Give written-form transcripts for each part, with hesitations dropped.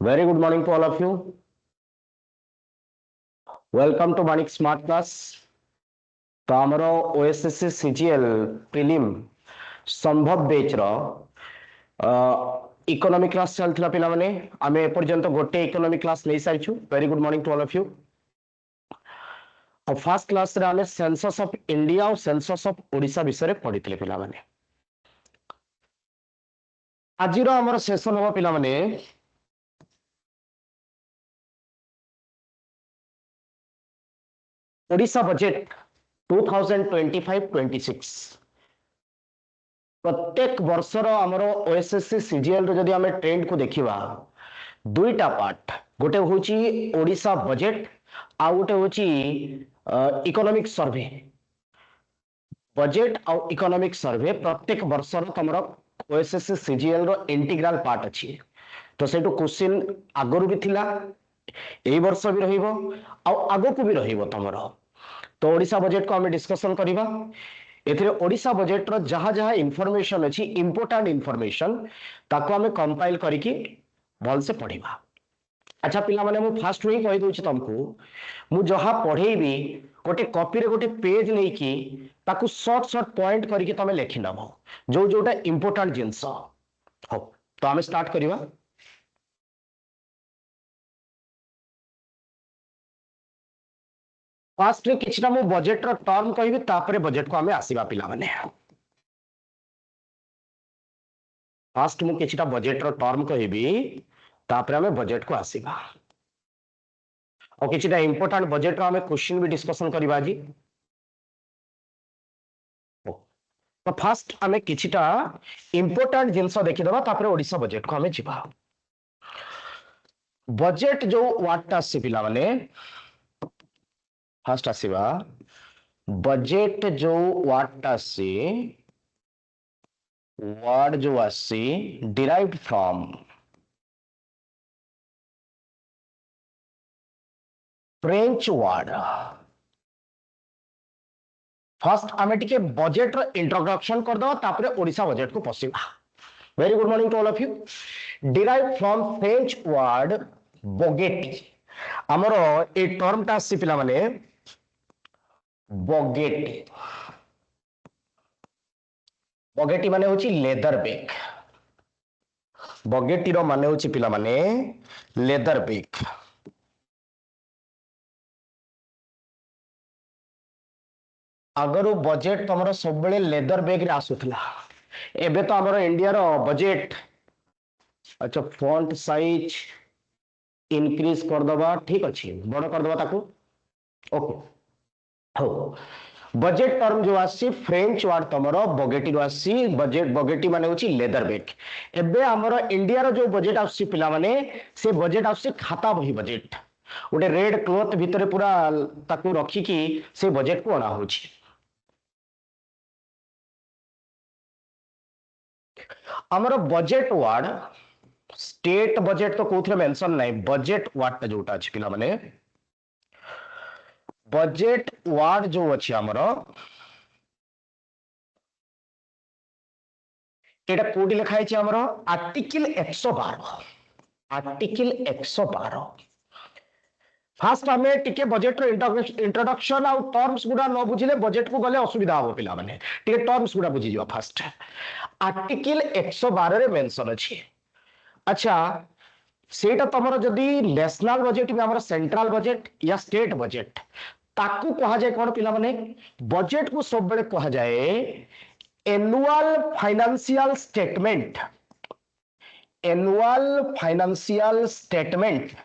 Very good morning to all of you. Welcome to Manik Smart Class. तो आमर OSSC CGL prelim संभव बेच economic class चलता पिला माने आमे एपर्यंत गोटे इकोनॉमिक क्लास नहीं सारिछु. Very good morning to all of you. और फर्स्ट क्लास रे आमे सेंसस ऑफ इंडिया और सेंसस ऑफ ओडिशा विषय पढ़िथिले पिला माने. आजिरो हमर सेशन हो पिला माने ओडिशा बजेट 2025-26 प्रत्येक वर्षर आमर ओएसएससी सीजीएल जदि आम ट्रेंड को देखा दुईटा पार्ट गोटे हूँ ओडिशा बजेट आ गोटे हूँ इकोनॉमिक सर्वे. बजेट आ इकोनॉमिक सर्वे प्रत्येक वर्षर तुम ओएसएससी सीजीएल रो इंटीग्रल पार्ट अच्छी. तो से क्वेश्चन आगरू भी थिला एई वर्ष भी रहिबो आगो को भी रहिबो तुमर. तो ओडिशा बजेट को आम डिस्कसन करबा. एथिरे ओडिशा बजेट रो जहा जहा इंफॉर्मेशन अछि इंपोर्टेंट इंफॉर्मेशन ताको आम कंपाइल करिकि भल से पढ़िबा. अच्छा पिला माने मु फास्ट ही कहि दोछि तुमको मु जहा पढ़ेबी गोटे कॉपी रे गोटे पेज नै कि ताको शॉर्ट शॉर्ट पॉइंट करिकि तमे लिखि नबो जो जोटा इंपोर्टेंट जिंस हो. तो आम स्टार्ट करबा. फास्ट रे किछटा मु बजेट रो टर्म कहबी तापरे बजेट को आमे आसीबा पिला माने. फास्ट मु किछटा बजेट रो टर्म कहबी तापरे आमे बजेट को आसीबा. और किछटा इंपोर्टेंट बजेट रो आमे क्वेश्चन भी डिस्कशन करबा जी. तो फास्ट आमे किछटा इंपोर्टेंट जिंस देखि दबा तापरे ओडिशा बजेट को आमे जिबा. बजेट जो वार्डटा आसी पिला माने फास्ट आसीबा बजेट जो वार्डटा आसी वर्ड जो आसी derived from French word. First आमे टिके बजेट रो इंट्रोडक्शन कर दो तापरे ओडिशा बजेट को पसिबा. Very good morning to all of you. Derived from French word bougette. हमरो ए टर्मटा आसी पिला माने बोगेटी. बगेटी माने होची लेदर बैग. बगेटी रो माने होची पिला माने लेदर बैग. अगर बजेट तुम सब बेले लेदर बैग रे आसुथला एबे तो हमर इंडिया रो बजेट अच्छा फॉन्ट साइज इंक्रीज कर दबा. ठीक अच्छी बड़ कर दबा ताकू. ओके हो. बजेट टर्म जो आसी फ्रेंच वर्ड तुमर बगेटी रो आसी. बजेट बगेटी माने होची लेदर बैग. एबे हमर इंडिया रो जो बजेट आसी पिला माने से बजेट आसी खाता बही बजेट गोटे रेड क्लॉथ भितर पूरा ताकू रखी की से बजेट को अना होची. हमर बजेट वर्ड स्टेट बजेट तो कोथरे मेंशन नाही. बजेट वर्ड जोटा अछि पिला माने बजेट वर्ड जो अछि हमर एटा कोडी लिखा है हमर आर्टिकल 112. आर्टिकल 112 फास्ट हमें टिके बजेट रो इंट्रोडक्शन आउ टर्म्स गुडा न बुझिले बजेट को गले असुविधा हो पिला माने. टिके टर्म्स गुडा बुझि जिवा. फास्ट आर्टिकल 112 रे मेंशन अछि. अच्छा सेटा तमरो जदी नेशनल बजेट में हमर सेंट्रल बजेट या स्टेट बजेट ताकू कहा जाए कोन पिला माने बजेट को सब बेले कहा जाए annual financial statement. Annual financial statement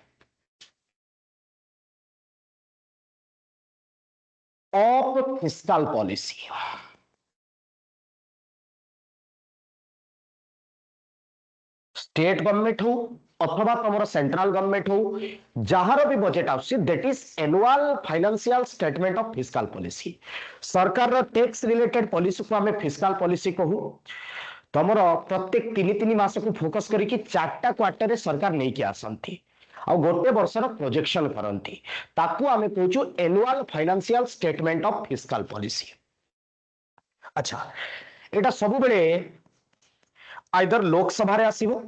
of fiscal policy. State government हो अथवा तुम सेंट्रल गवर्नमेंट हो जार भी बजेट आउसी that is annual financial statement of fiscal policy. सरकार रो टैक्स रिलेटेड पॉलिसी को हमें फिस्कल पॉलिसी कहू. तुम प्रत्येक 3-3 मास को फोकस करके 4टा क्वार्टर रे सरकार नहीं कि आसंती आ गोटे वर्षर प्रोजेक्शन करंती ताकू आमे कहूछु annual financial statement of fiscal policy. अच्छा एटा सब बेले आइदर लोकसभा रे आसीबो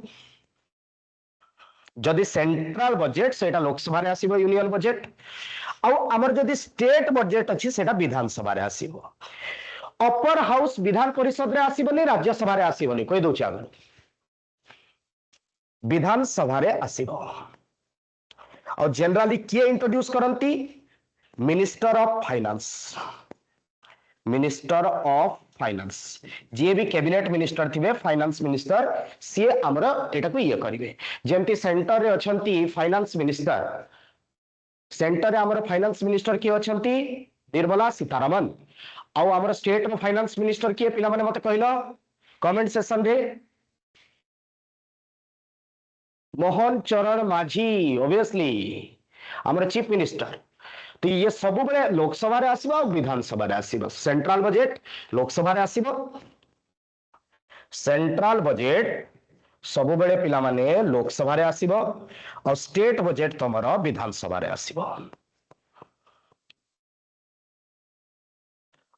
जदि सेंट्रल बजेट सेटा लोकसभा रे आसीबो यूनियन बजेट आउ हमर जदि स्टेट बजेट अछि सेटा विधानसभा रे आसीबो अपर हाउस विधान परिषद रे आसीबोनी राज्यसभा रे आसीबोनी कहि दउछि आगर विधानसभा रे आसीबो और जनरली किए इंट्रोड्यूस करंती minister of finance minister of finance जी भी कैबिनेट मिनिस्टर थिबे फाइनेंस मिनिस्टर सी हमर एटा को ये करिवे जेमती सेंटर रे अछंती फाइनेंस मिनिस्टर सेंटर रे हमर फाइनेंस मिनिस्टर की अछंती निर्मला सीतारमण आउ हमर स्टेट रो फाइनेंस मिनिस्टर की पिला माने मते कहलो कमेंट सेक्शन रे मोहन चरण माझी ऑब्वियसली हमर चीफ मिनिस्टर तो ये सब बड़े लोकसभा रे आसीबो और विधानसभा रे आसीबो सेंट्रल बजेट लोकसभा रे आसीबो सेंट्रल बजेट सब बड़े पिला माने लोकसभा रे आसीबो और स्टेट बजेट तमरो विधानसभा रे आसीबो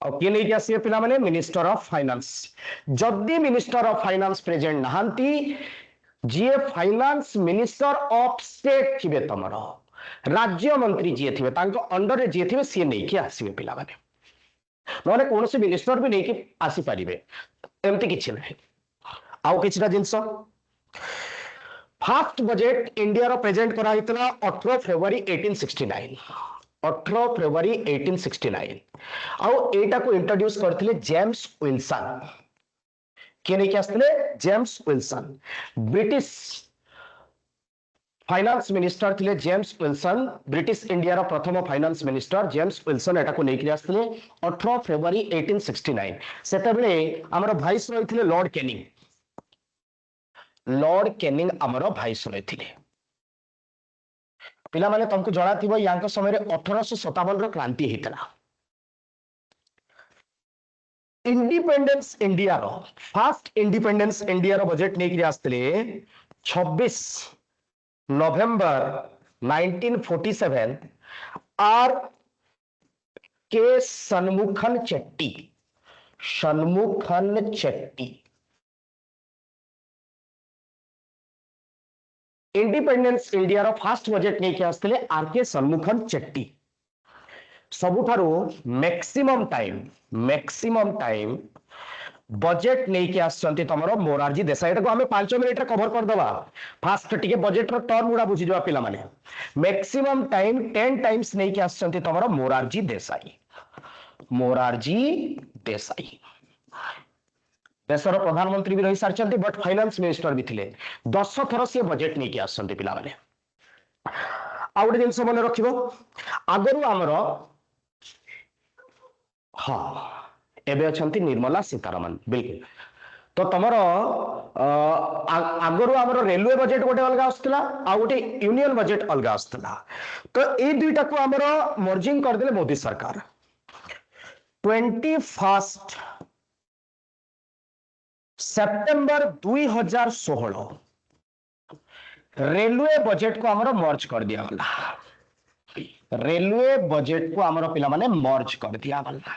और किए नहीं आसीबे पिला माने मिनिस्टर ऑफ फाइनेंस जदी मिनिस्टर ऑफ फाइनेंस प्रेजेंट नहांती जी फाइनेंस मिनिस्टर ऑफ स्टेट थिबे तमरो राज्य मंत्री जी थे अंडर रे जी थे सी नहीं कि आसवे पिला माने नने कौन से मिनिस्टर भी नहीं कि आसी पारिबे एमती किछि नै आउ किछटा जिंस फास्ट बजेट इंडिया रो प्रेजेंट करा हितला 18 फरवरी 1869 18 फरवरी 1869 आउ एटा को इंट्रोड्यूस करथिले जेम्स विल्सन के नहीं कि आस्तले James Wilson British finance minister थिले जेम्स विल्सन ब्रिटिश इंडिया रो प्रथम फाइनेंस मिनिस्टर जेम्स विल्सन एटा को लेकि आस्तले 18 फरवरी 1869 सेते बेले हमर भाइस रही थिले लॉर्ड कैनिंग हमर भाइस रही थिले पिला माने तुमको जणा थिबो यांक समय रे 1857 रो क्रांति हितला इंडिपेंडेंस इंडिया रो फर्स्ट इंडिपेंडेंस इंडिया रो बजेट नेकि आस्तले 26 नवंबर 1947 R K Shanmukham Chetty independence India रो फर्स्ट बजेट नहीं क्या आस्तले आर के सन्मुखन चेट्टी सबुठारो मैक्सिमम टाइम बजेट नहीं कि आसचंती तमरो मोरारजी देसाई को हमें 5 मिनिट रे कवर कर दवा फास्ट टिके बजेट रो टर्म गुडा बुझी जवा पिला माने मैक्सिमम टाइम 10 टाइम्स नहीं कि आसचंती तमरो मोरारजी देसाई देशर प्रधानमंत्री भी रही सारचंती बट फाइनेंस मिनिस्टर भी थिले 10 थर से बजेट नहीं कि आसचंती पिला माने आ गोटे जिंस मन रखिबो आगरु हमरो हाँ एबे अछंती निर्मला सीतारमण बिल्कुल तो तमर आगरु हमर रेलवे बजेट गोटे अलग आस्तला आ गोटे यूनियन बजेट अलग आस्तला तो ए दुईटा को हमर मर्जिंग कर देले मोदी सरकार 21 सितंबर 2016 रेलवे बजेट को हमर मर्ज कर दिया गला रेलवे बजेट को हमर पिला माने मर्ज कर दिया गला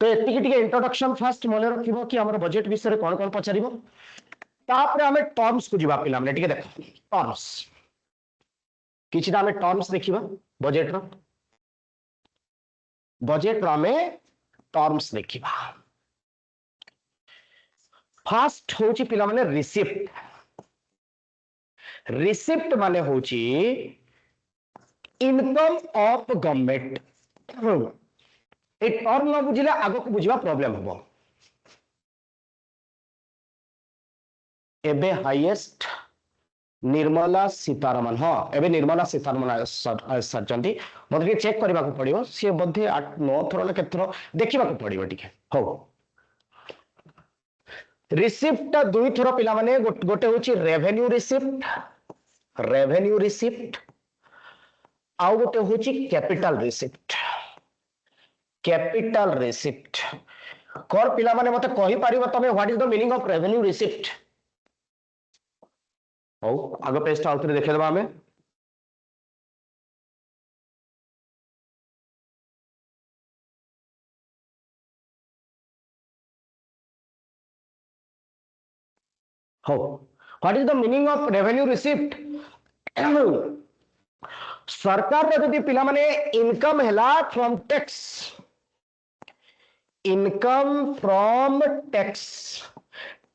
तो एतिकी इंट्रोडक्शन फास्ट मन रखिबो कि हमर बजेट विषय कोन कोन पचारिबो तापर हमें टर्म्स को जिबा पिला माने ठीक है देखो टर्म्स किछि हमें टर्म्स देखिबा बजेट रो हमें टर्म्स देखिबा फास्ट होची पिला माने रिसिप्ट माने होची income of government a term न बुझिले आगो को बुझिबा प्रॉब्लम हबो एबे हाईएस्ट निर्मला सीतारमण हाँ एबे निर्मला सीतारमण सरचंती मते के चेक करबा को पड़ियो से मध्ये 8 9 थरो ले केथरो देखिबा को पड़ियो ठीक है हो रिसिप्ट दुई थरो पिला माने गोटे होची रेवेन्यू रिसिप्ट आउ गोटे होची कैपिटल रिसिप्ट कर पिला माने मते कहि परिबो तमे what is the meaning of revenue receipt हो आगे पेज टा आउथरे देखे देबा हमें हो what is the meaning of revenue receipt? सरकार जदि पिला माने इनकम हैला from tax, income from tax,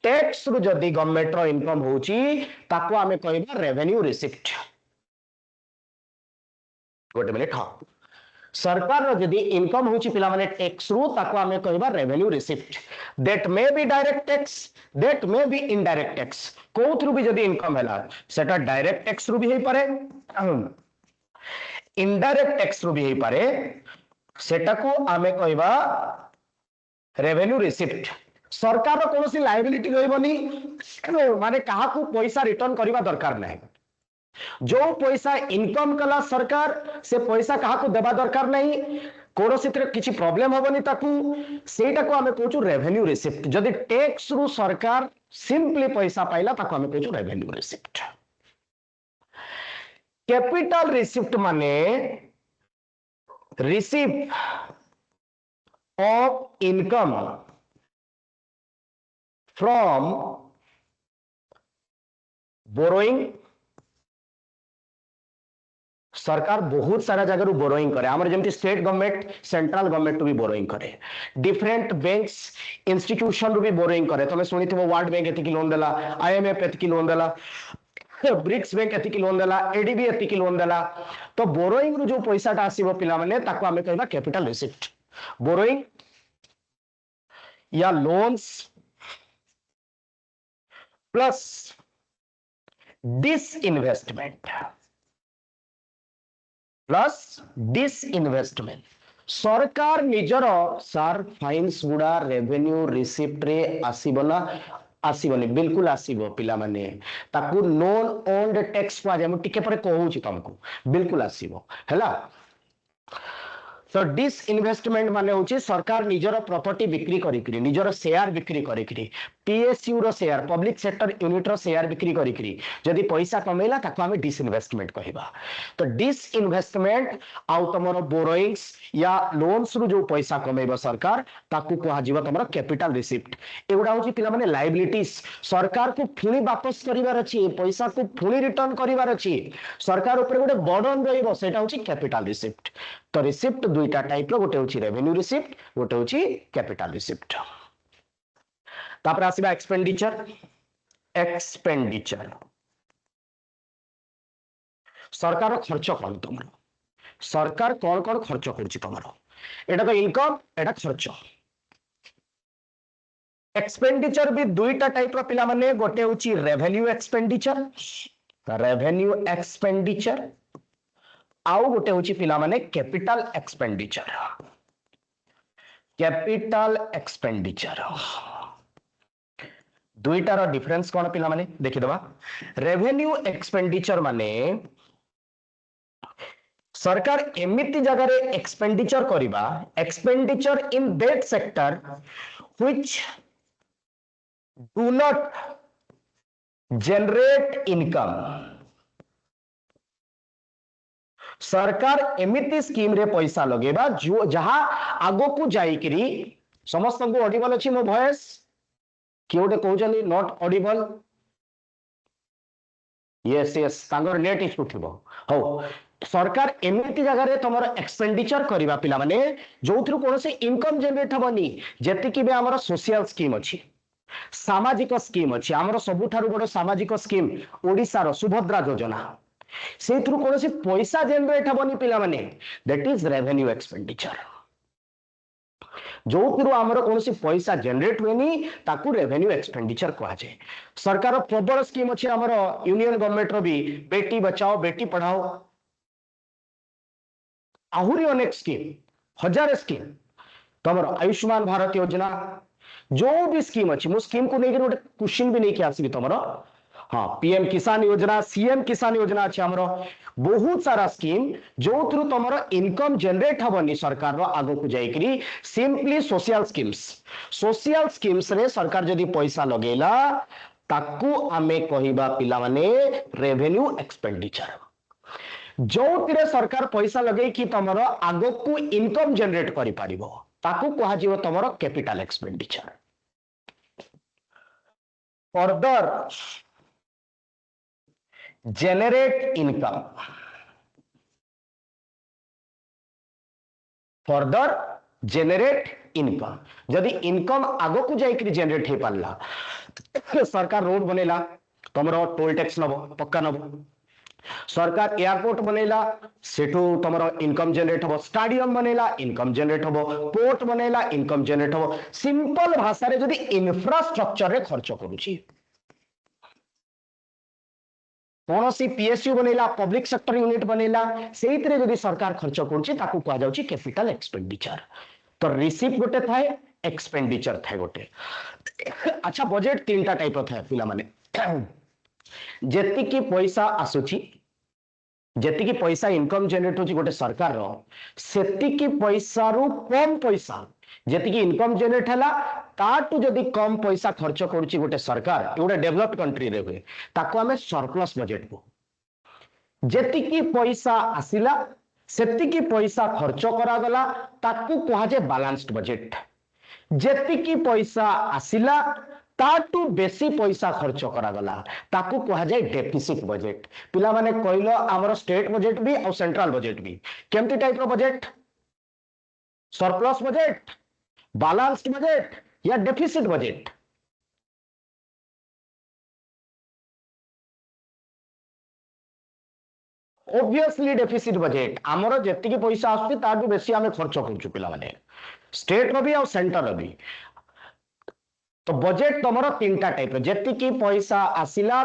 tax रु जदि गवर्नमेंट रो इनकम होची ताको आमे कहबा रेवेन्यू रिसिप्ट। गोटे मिनिट, हाँ, सरकार जदि इनकम होची पिला माने टैक्स रु ताको आमे कहबा revenue receipt. That may be direct tax, that may be indirect tax, कोथरु भी जदि इनकम हैला सेटा डायरेक्ट टैक्स रु भी हेई पारे, इनडायरेक्ट टैक्स रु भी हेई पारे, सेटा को आमे कहबा रेवेन्यू रिसिप्ट। सरकार रो कोनोसी लायबिलिटी रहबनी, माने काहा को पैसा रिटर्न करबा दरकार नाही। जो पैसा इनकम कला सरकार से पैसा कहा को देबा दरकार नहीं, कोनोसी तरह किछि प्रॉब्लम होबनी ताकू, सेटा को हमें कहूछु रेवेन्यू रिसिप्ट। जदि टैक्स रु सरकार सिंपली पैसा पाइला ताकू हमें कहूछु रेवेन्यू रिसिप्ट। कैपिटल रिसिप्ट माने receipt of income from borrowing. सरकार बहुत सारा जगह बोरोइंग करे, आमर जेमती स्टेट गवर्नमेंट सेंट्रल गवर्नमेंट भी बोरोइंग करे, डिफरेंट बैंक्स इंस्टीट्यूशन भी बोरोइंग करे। तुम शुणी वर्ल्ड बैंक एतिकी लोन देला, आईएमएफ एतिकी लोन देला, ब्रिक्स बैंक एतिकी लोन देला, एडीबी एतिकी लोन देला। तो बोरोइंग रु जो पैसाटा आसीबो पिला माने ताको आमे कहबा कैपिटल रिसिप्ट। बोरोइंग या loans plus disinvestment, plus disinvestment. सरकार निजर सार फाइन्स गुडा रेवेन्यू रिसिप्ट रे आसीबो ना? आसीबनी, बिल्कुल आसीबो पिला माने। ताकू नॉन ओन्ड टैक्स को आजे हम टिके परे कहूची तुमको, बिल्कुल आसीबो हैला। तो डिसइन्वेस्टमेंट माने होची सरकार निजर प्रॉपर्टी बिक्री करिकरी, निजर शेयर बिक्री करिकरी, पीएसयू रो शेयर, पब्लिक सेक्टर यूनिट रो शेयर बिक्री करिकरी जदि पैसा कमेला ताको हमें डिसइन्वेस्टमेंट कहबा। तो डिसइन्वेस्टमेंट आउ तमरो बोरोइंग्स या लोन्स रु जो पैसा कमेबा सरकार ताको कहा जीवा तमरो कैपिटल रिसिप्ट। एगुडा होची पिला माने लायबिलिटीज, सरकार को फुणी वापस करिवार अछि, पैसा को फुणी रिटर्न करिवार अछि, सरकार ऊपर गोटे बर्डन रहइबो, सेटा होची कैपिटल रिसिप्ट। तो रिसिप्ट दुईटा टाइप रो, गोटे होची रेवेन्यू रिसिप्ट, गोटे होची कैपिटल रिसिप्ट। तापर आसीबा एक्सपेंडिचर। एक्सपेंडिचर सरकार खर्च कौन तुमरो, सरकार कौन कौन खर्च करछि तुमरो, एटा तो इनकम, एटा खर्च। एक्सपेंडिचर भी दुईटा टाइप रो पिला माने, गोटे होची रेवेन्यू एक्सपेंडिचर, रेवेन्यू एक्सपेंडिचर, आउ गोटे होची पिला माने कैपिटल एक्सपेंडिचर, कैपिटल एक्सपेंडिचर। दुईटार डिफरेंस कौन पिला माने देखि दबा। रेवेन्यू एक्सपेंडिचर माने सरकार एमिति जगह रे एक्सपेंडिचर करिबा, expenditure in that sector which do not generate income. सरकार एमिति स्कीम रे पैसा लगेबा जो जहां आगो को जाईकरी, समस्त को ऑडिबल अछि मो वॉइस कि ओटे कहउछनी नॉट ऑडिबल? यस यस, तांगर नेट इश्यू थिबो। हो, सरकार एमिति जगह रे तमरो एक्सपेंडिचर करिबा पिला माने जोथरु कोनसे इनकम जनरेट हबनी। जेति कि बे हमर सोशल स्कीम अछि, सामाजिक स्कीम अछि, हमर सबुठारु बड़ सामाजिक स्कीम ओडिसा रो सुभद्रा योजना, से थ्रू कोनसे पैसा जनरेट हबनी पिला माने, दैट इज रेवेन्यू एक्सपेंडिचर। जो थ्रू हमर कोनसे पैसा जनरेट होनी ताकू रेवेन्यू एक्सपेंडिचर कहा जाए। सरकार प्रबल स्कीम अछि हमर यूनियन गवर्नमेंट रो भी, बेटी बचाओ बेटी पढ़ाओ, आहुरी अनेक स्कीम, हजार स्कीम, तमर आयुष्मान भारत योजना, जो भी स्कीम अच्छी मो स्कीम को लेकर गोटे क्वेश्चन भी नहीं कि आसबि तमर। हाँ, पीएम किसान योजना, सीएम किसान योजना अच्छे हमर, बहुत सारा स्कीम जो थ्रू तमर इनकम जनरेट हबनी सरकार रो आगो को जाईकरी, simply social schemes. Social schemes रे सरकार जदी पैसा लगेला ताकू आमे कहिबा पिला माने रेवेन्यू एक्सपेंडिचर। जो तिरे सरकार पैसा लगे कि तमर आगो को इनकम जनरेट करि पारिबो ताकू कहा जीवो तमर capital expenditure. Further generate income further generate income जदि इनकम आगो को जाइकरी जेनेरेट हो पारला सरकार रोड बनेला तुमरो टोल टैक्स नबो पक्का नबो सरकार एयरपोर्ट बनेला सेठू तुमरो इनकम जनरेट हो स्टेडियम बनेला इनकम जनरेट हो पोर्ट बनेला इनकम जनरेट हो सिंपल भाषा रे जदि इंफ्रास्ट्रक्चर रे खर्च करूची कौन सी पीएसयू बनेला पब्लिक सेक्टर यूनिट बनेला से जदि सरकार खर्च करुच्ची कैपिटल एक्सपेंडिचर तो रिसीव गोटे थाए एक्सपेंडिचर थाए गोटे अच्छा बजेट तीन टा टाइप थाए पिला माने जेतिकी पैसा आसुची जेतिकी पैसा इनकम जनरेट होची गोटे सरकार रो सेतिकी पैसा रु कम पैसा जेतिकी इनकम जनरेट हैला ताटू जदि कम पैसा खर्च करुची गोटे सरकार गोटे डेवलप्ड कंट्री रे हुए ताको हमें सरप्लस बजेट को जेतिकी पैसा आसिला सेतिकी पैसा खर्च करा गला ताकू कहा जाए बैलेंस्ड बजेट जेतिकी पैसा आसिला ताटू बेसी पैसा खर्च करा गला ताकू कहा जाए डेफिसिट बजेट पिला माने कहलो हमर स्टेट बजेट भी और सेंट्रल बजेट भी केमती टाइप रो budget surplus budget balanced budget या deficit budget obviously deficit budget आमर जेतिकी पैसा आसुची ताटू बेसी आमे खर्च करछु पिला माने स्टेट रो भी और सेंटर रो भी तो बजेट तुमर तीन टा टाइप जेतिकी पैसा आसिला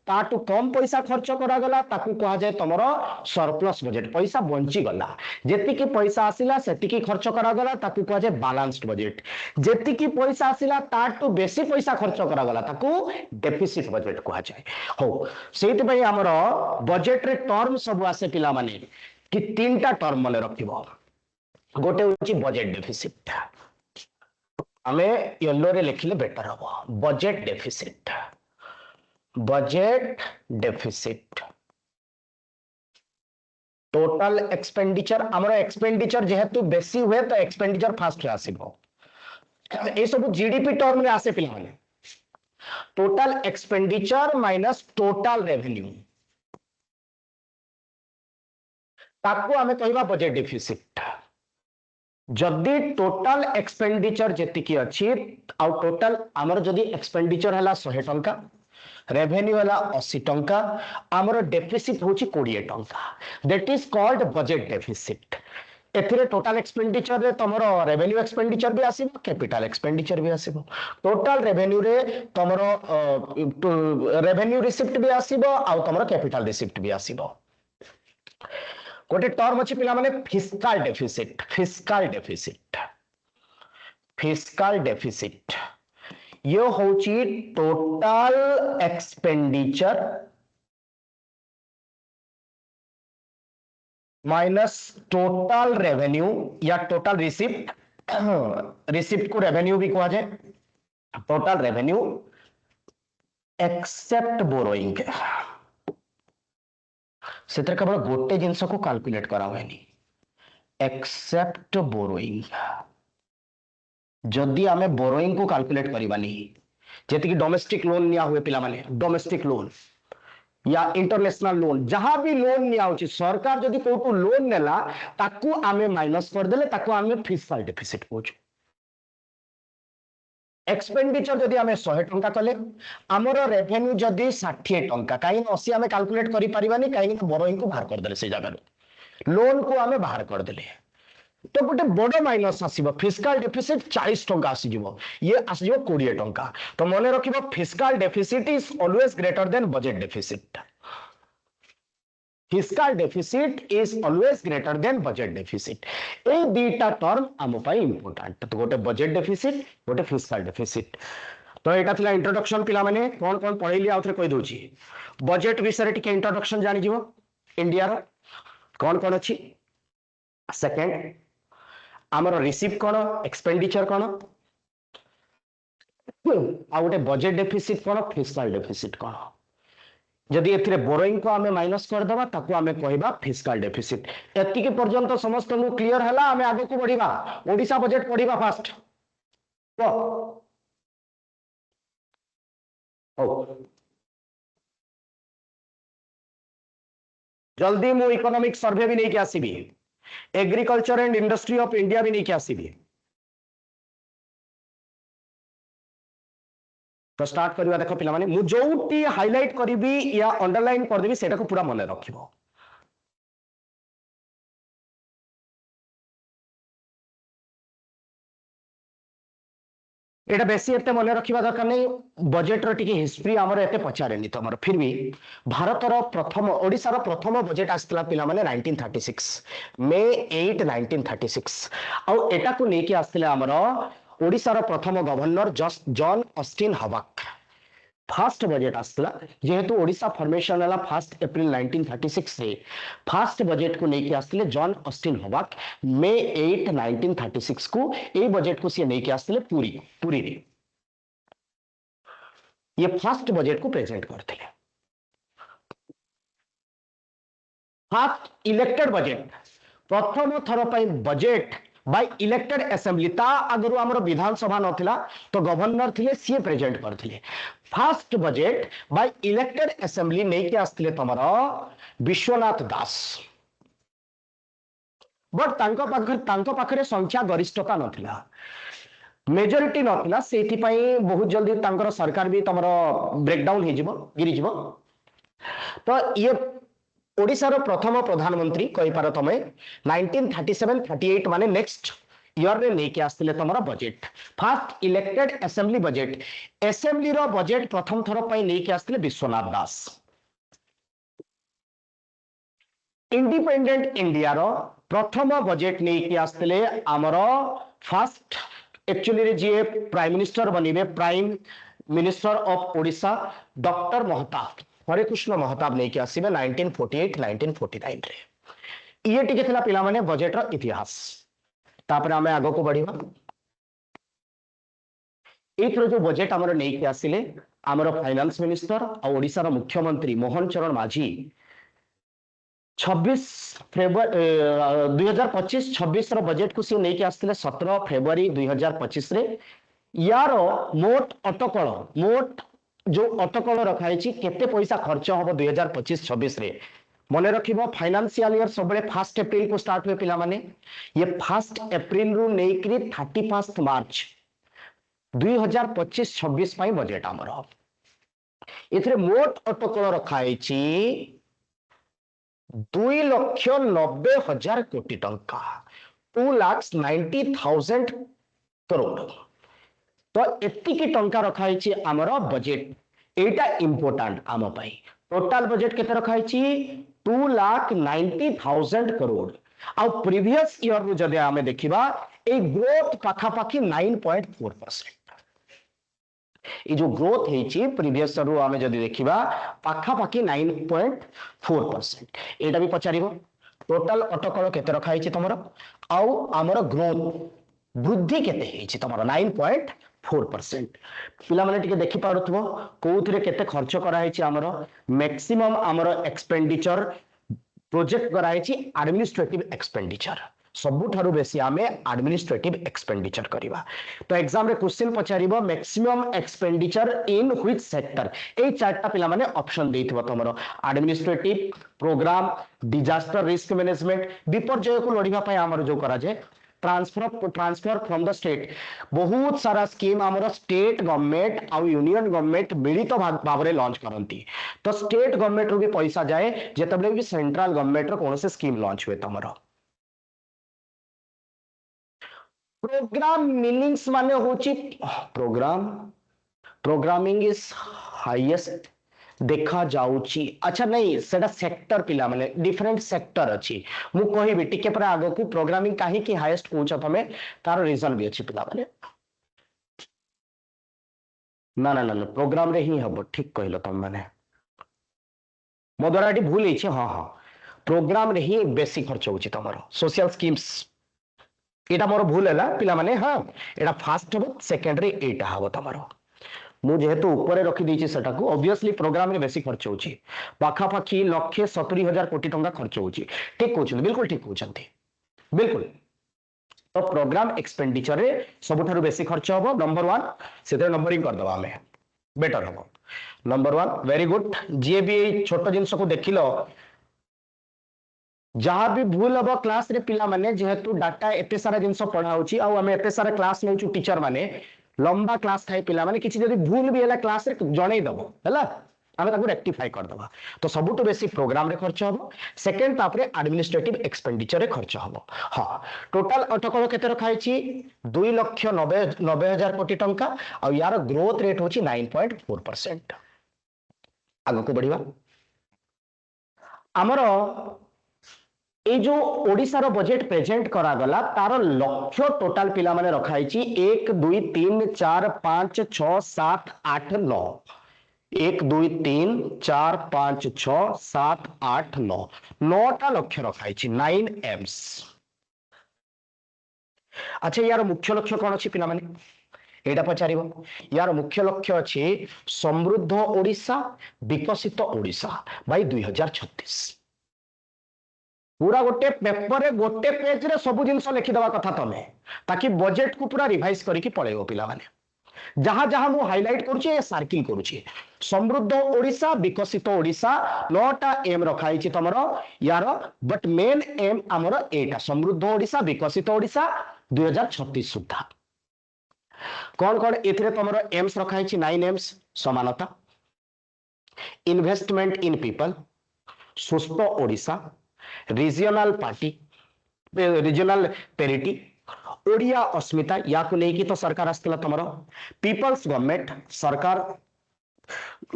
ताटू कम पैसा खर्च करा गला ताकू कहा जाए तुमर सरप्लस बजेट पैसा बंची गला जेतिकी पैसा आसिला सेतिकी खर्च करा गला ताकू कहा जाए बैलेंस्ड बजेट जेतिकी पैसा आसिला ताटू बेसी पैसा खर्च करा गला ताकू डेफिसिट बजेट कहा जाए हो सेति पई हमर बजेट रे टर्म सब आसे पिला माने कि तीन टा टर्म मने रखिबो गोटे होची बजेट डेफिसिट हमें येलो रे लिखले बेटर हम बजेट डेफिसिट टोटल एक्सपेंडिचर हमर एक्सपेंडिचर जेहेतु बेसी हुए तो एक्सपेंडिचर फास्ट रे आसीबो ए सब जीडीपी टर्म रे आसे पिला माने total expenditure minus total revenue ताकू हमें कहबा बजेट डेफिसिट जदि टोटल एक्सपेंडिचर जेतिकी अछि आउ टोटल हमर जदि एक्सपेंडिचर हला 100 टंका रेवेन्यू हला 80 टंका हमर डेफिसिट होची 20 टंका that is called budget deficit एथिरे टोटल एक्सपेंडिचर रे तमरो रेवेन्यू एक्सपेंडिचर भी आसीबो कैपिटल एक्सपेंडिचर भी आसीबो टोटल रेवेन्यू रे तमरो रेवेन्यू रिसिप्ट भी आसीबो आउ तमरो कैपिटल रिसिप्ट भी आसीबो गोटे टर्म अच्छी पिला माने फिस्कल डेफिसिट ये होची total expenditure minus total revenue या टोटल रिसिप्ट को रेवेन्यू भी कहा जाए टोटल रेवेन्यू एक्सेप्ट बोरोइंग से केवल गोटे जिनस को कैलकुलेट करा हुए एक्सेप्ट बोरोइंग जदि आमे बोरोइंग को कैलकुलेट करबानी जेति कि डोमेस्टिक लोन निया हुए पिला माने डोमेस्टिक लोन या इंटरनेशनल लोन जहां भी लोन निया होची सरकार जदि कोटू लोन नेला ताकू आमे माइनस कर देले ताकू आमे फिस्कल डेफिसिट कोच एक्सपेंडिचर जदि आमे 100 टंका कले हमरो रेवेन्यू जदि 60 टंका काई 80 आमे कैलकुलेट करि परिबानी काई बोरोइंग को बाहर कर देले से जगह लोन को आमे बाहर कर देले तो गोटे बड़ माइनस आसीबो फिस्कल डेफिसिट 40 टंका आसीजिवो ये आसीजिवो 20 टंका तो मने रखिबो fiscal deficit is always greater than budget deficit fiscal deficit is always greater than budget deficit ए दुईटा टर्म आम पाई इंपोर्टेंट तो गोटे बजेट डेफिसिट गोटे फिस्कल डेफिसिट तो एटा थिला इंट्रोडक्शन पिला माने कोन कोन पढैली आउथरे कहि दोची बजेट विषय टिके इंट्रोडक्शन जानि जिवो इंडिया रो कोन कोन अछि सेकंड आमर रिसीव कोन एक्सपेंडिचर कोन आ गोटे बजेट डेफिसिट कोन फिस्कल डेफिसिट कोन जदि एथिरे बोरोइंग को आमे माइनस कर दबा ताकू आमे कहबा फिस्कल डेफिसिट एति के पर्यंत समस्त नु क्लियर हला आमे आगे को बढ़िबा ओडिसा बजेट पढिबा फास्ट ओ जल्दी मु इकोनॉमिक सर्वे भी नहीं के आसीबी, agriculture and industry of India भी नहीं के आसीबी। तो स्टार्ट करवा देख पिला माने मु जोटी हाइलाइट करी या अंडरलाइन कर देबी सेटा को पूरा मन रखिबो। एटा बेसी एते मन रखिबा दरकार नहीं, बजेट रो टिके हिस्ट्री हमर एते पचारेनी तमर। फिर भी भारतर प्रथम ओडिसा रो प्रथम बजेट आस्तिला पिला माने 1936 मे 8 1936 आ एटा को नेकी आस्तिले हमर ओडिसा रो प्रथम गवर्नर जॉन ऑस्टिन हवाक। फास्ट बजेट आसला जेहेतु ओडिशा फॉर्मेशन है 1 एप्रिल 1936 रे फास्ट बजेट को लेके आसले जॉन ऑस्टिन हवाक मे 8 1936 को ए बजेट को सी लेके आसले पूरी रे ये फास्ट बजेट को प्रेजेंट करते। फास्ट इलेक्टेड बजेट प्रथम थर बजेट बाय इलेक्टेड असेंबली ता अगर हमर विधानसभा नथिला तो गवर्नर थिले सी प्रेजेंट करथिले। First budget by elected assembly नहीं के आस्तिले तमर विश्वनाथ दास, बट तांको पाखरे संख्या गरिष्ठता नथिला, मेजॉरिटी नथिला, सेथि पई बहुत जल्दी तांकर सरकार भी तमर ब्रेकडाउन हे जिवो गिरि जिवो। तो ये ओडिसा रो प्रथम प्रधानमंत्री कहि पार तमे 1937-38 माने नेक्स्ट ईयर रे लेके आस्तिले तमरा budget first elected assembly budget. Assembly रो बजेट प्रथम थर पई लेके आस्तिले विश्वनाथ दास। इंडिपेंडेंट इंडिया रो प्रथम बजेट लेके आस्तिले हमरो फास्ट एक्चुअली रे जे प्राइम मिनिस्टर बनिबे prime minister of Odisha doctor Mahtab Hare Krushna Mahtab नहीं के आसीबे 1948-1949 रे। ये टिके थिला पिला माने बजेट रो इतिहास। तापर हमें आगो को बढ़िबा एथरो जो बजेट हमर नहीं के आसिले हमर फाइनेंस मिनिस्टर और ओडिसा रो मुख्यमंत्री मोहन चरण माझी 26 फरवरी 2025-26 रो बजेट को सी नहीं के आसिले 17 फरवरी 2025 रे। यारो मोट मोट जो अटकल रखाई केते पैसा खर्च हम 2025-26 रे मन रखिबो। फाइनेंशियल ईयर सब फर्स्ट एप्रिल को स्टार्ट हुए पिला माने ये फर्स्ट एप्रिल रु नेकरी 31 मार्च 2025-26 पाई बजेट हमर इथरे मोट अटकल रखाई 2,90,000 कोटी टंका 2,90,000 करोड़। तो एतिकी टंका रखाई आमर बजेट एटा इंपोर्टेंट आम पाई। टोटल बजेट केते रखाई 2,90,000 करोड़ आ प्रीवियस ईयर रु जदि आमे देखिबा ए ग्रोथ पाखापाखी 9.4%। ये जो ग्रोथ हेची प्रीवियस ईयर रु आमे जदि देखिबा पाखापाखी 9.4%। एटा भी पचारिबो टोटल अटकल केते रखाई तमरो आउ आमर ग्रोथ वृद्धि केते हेची तमरो 9.4%। पिला माने टिके देखि पारुथबो कोउथिरे केते खर्च करा हेची हमरो मैक्सिमम हमरो एक्सपेंडिचर प्रोजेक्ट करा हेची एडमिनिस्ट्रेटिव एक्सपेंडिचर सबुठारु बेसी आमे एडमिनिस्ट्रेटिव एक्सपेंडिचर करिबा। तो एग्जाम रे क्वेश्चन पचारिबो maximum expenditure in which sector ए चारटा पिला माने ऑप्शन देइथबो तमरो administrative program disaster risk management विपर्यय को लड़िबा पय हमरो जो करा जे ट्रांसफर फ्रॉम द स्टेट बहुत सारा स्कीम हमरो स्टेट गवर्नमेंट आ यूनियन गवर्नमेंट मिलित भाव रे लॉन्च करंती। तो स्टेट गवर्नमेंट रो भी पैसा जाए जेतबले भी सेंट्रल गवर्नमेंट रो कोनसे स्कीम लॉन्च हुए तमरो। प्रोग्राम मीनिंग्स माने होची प्रोग्रामिंग इज हाईएस्ट देखा जाउची। अच्छा नहीं सेटा सेक्टर पिला माने डिफरेंट सेक्टर अछि मु कहिबि टिके पर आगो को प्रोग्रामिंग काहे की हाईएस्ट कोच तमे तार रीजन भी अछि पिला माने ना प्रोग्राम रे ही हबो ठीक कहिलो तम माने मो द्वारा एटी भूल हिचे। हां प्रोग्राम रे ही बेसी खर्च होची तमरो सोशल स्कीम्स एटा मोर भूल हैला पिला माने। हां एटा फास्ट हबो सेकंड रे एटा हबो तमरो मु जेहेतु ऊपर रखी देछि सेटा को ऑब्वियसली प्रोग्राम रे बेसी खर्च होची पाखापाखी 1,70,000 कोटी टंका खर्च होची। ठीक कहउछन बिल्कुल ठीक कहउछन बिल्कुल। तो प्रोग्राम एक्सपेंडिचर रे सबुठारु बेसी खर्च हबो नंबर 1 सेते नंबरिंग कर दबा हमें बेटर हबो नंबर 1 वेरी गुड। जे भी छोट जिंस को देखिलो जहाँ भी भूल हम क्लास रे पिला माने जेहेतु डाटा एते सारा जिनस पढ़ा होची आ आमे एते सारा क्लास नउचु टीचर माने लंबा क्लास थाए पिला माने किछि जदी भूल भी हैला क्लास रे जणै दबो हैला आमे ताको रेक्टिफाई कर दबा तो सबुटो बेसी प्रोग्राम रे खर्च हबो सेकंड तापरे एडमिनिस्ट्रेटिव एक्सपेंडिचर रे खर्च हबो हां टोटल अटकल केते रखाई छी 2,90,000 कोटी टंका आ यार ग्रोथ रेट होची 9.4% आगो को बढ़िबा हमरो ए जो ओडिसा रो बजेट प्रेजेंट करा गला तार लक्ष्य टोटल पिला माने रखाई छी 1 2 3 4 5 6 7 8 9 1 2 3 4 5 6 7 8 9 9टा लक्ष्य रखाई छी 9 एम्स अच्छा यार मुख्य लक्ष्य कौन अच्छी पिला माने एटा पचारिबो यार मुख्य लक्ष्य अच्छी समृद्ध ओडिसा विकसित ओडिसा बाय 2036 पूरा गोटे पेपर रे गोटे पेज रे सब जिनस लिखि दवा कथा तमे ताकि बजेट को पूरा रिवाइज करके पळेबो पिला माने जहां जहां मु हाइलाइट करूची ए सर्किल करूची समृद्ध ओडिसा विकसित ओडिसा 9टा एम रखाई छी तमरो यार बट मेन एम हमरो एटा समृद्ध ओडिसा विकसित ओडिसा 2036 सुधा कौन कौन एथिरे तमरो एम्स रखाई छी 9 एम्स समानता इन्वेस्टमेंट इन पीपल सुस्थ Odisha regional party regional parity Odia अस्मिता या को लेकी तो सरकार आस्तिला तमरो पीपल्स गवर्नमेंट सरकार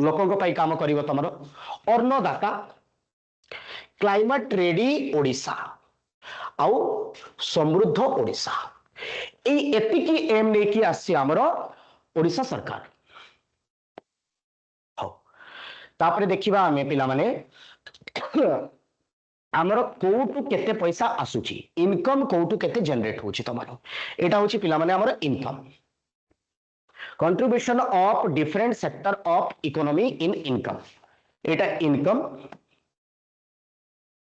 लोकों को पाई काम करिवो तमरो अन्नदाता क्लाइमेट रेडी ओडिसा आउ समृद्ध ओडिसा ए एतिकी एम नेकी आसी हमरो ओडिसा सरकार हो तापरे देखिबा हमें पिला माने आमर कोटू केते पैसा आसुची इनकम कोटू केते जनरेट होची तमरो एटा होची पिला माने हमर income contribution of different sector of economy in income Etah income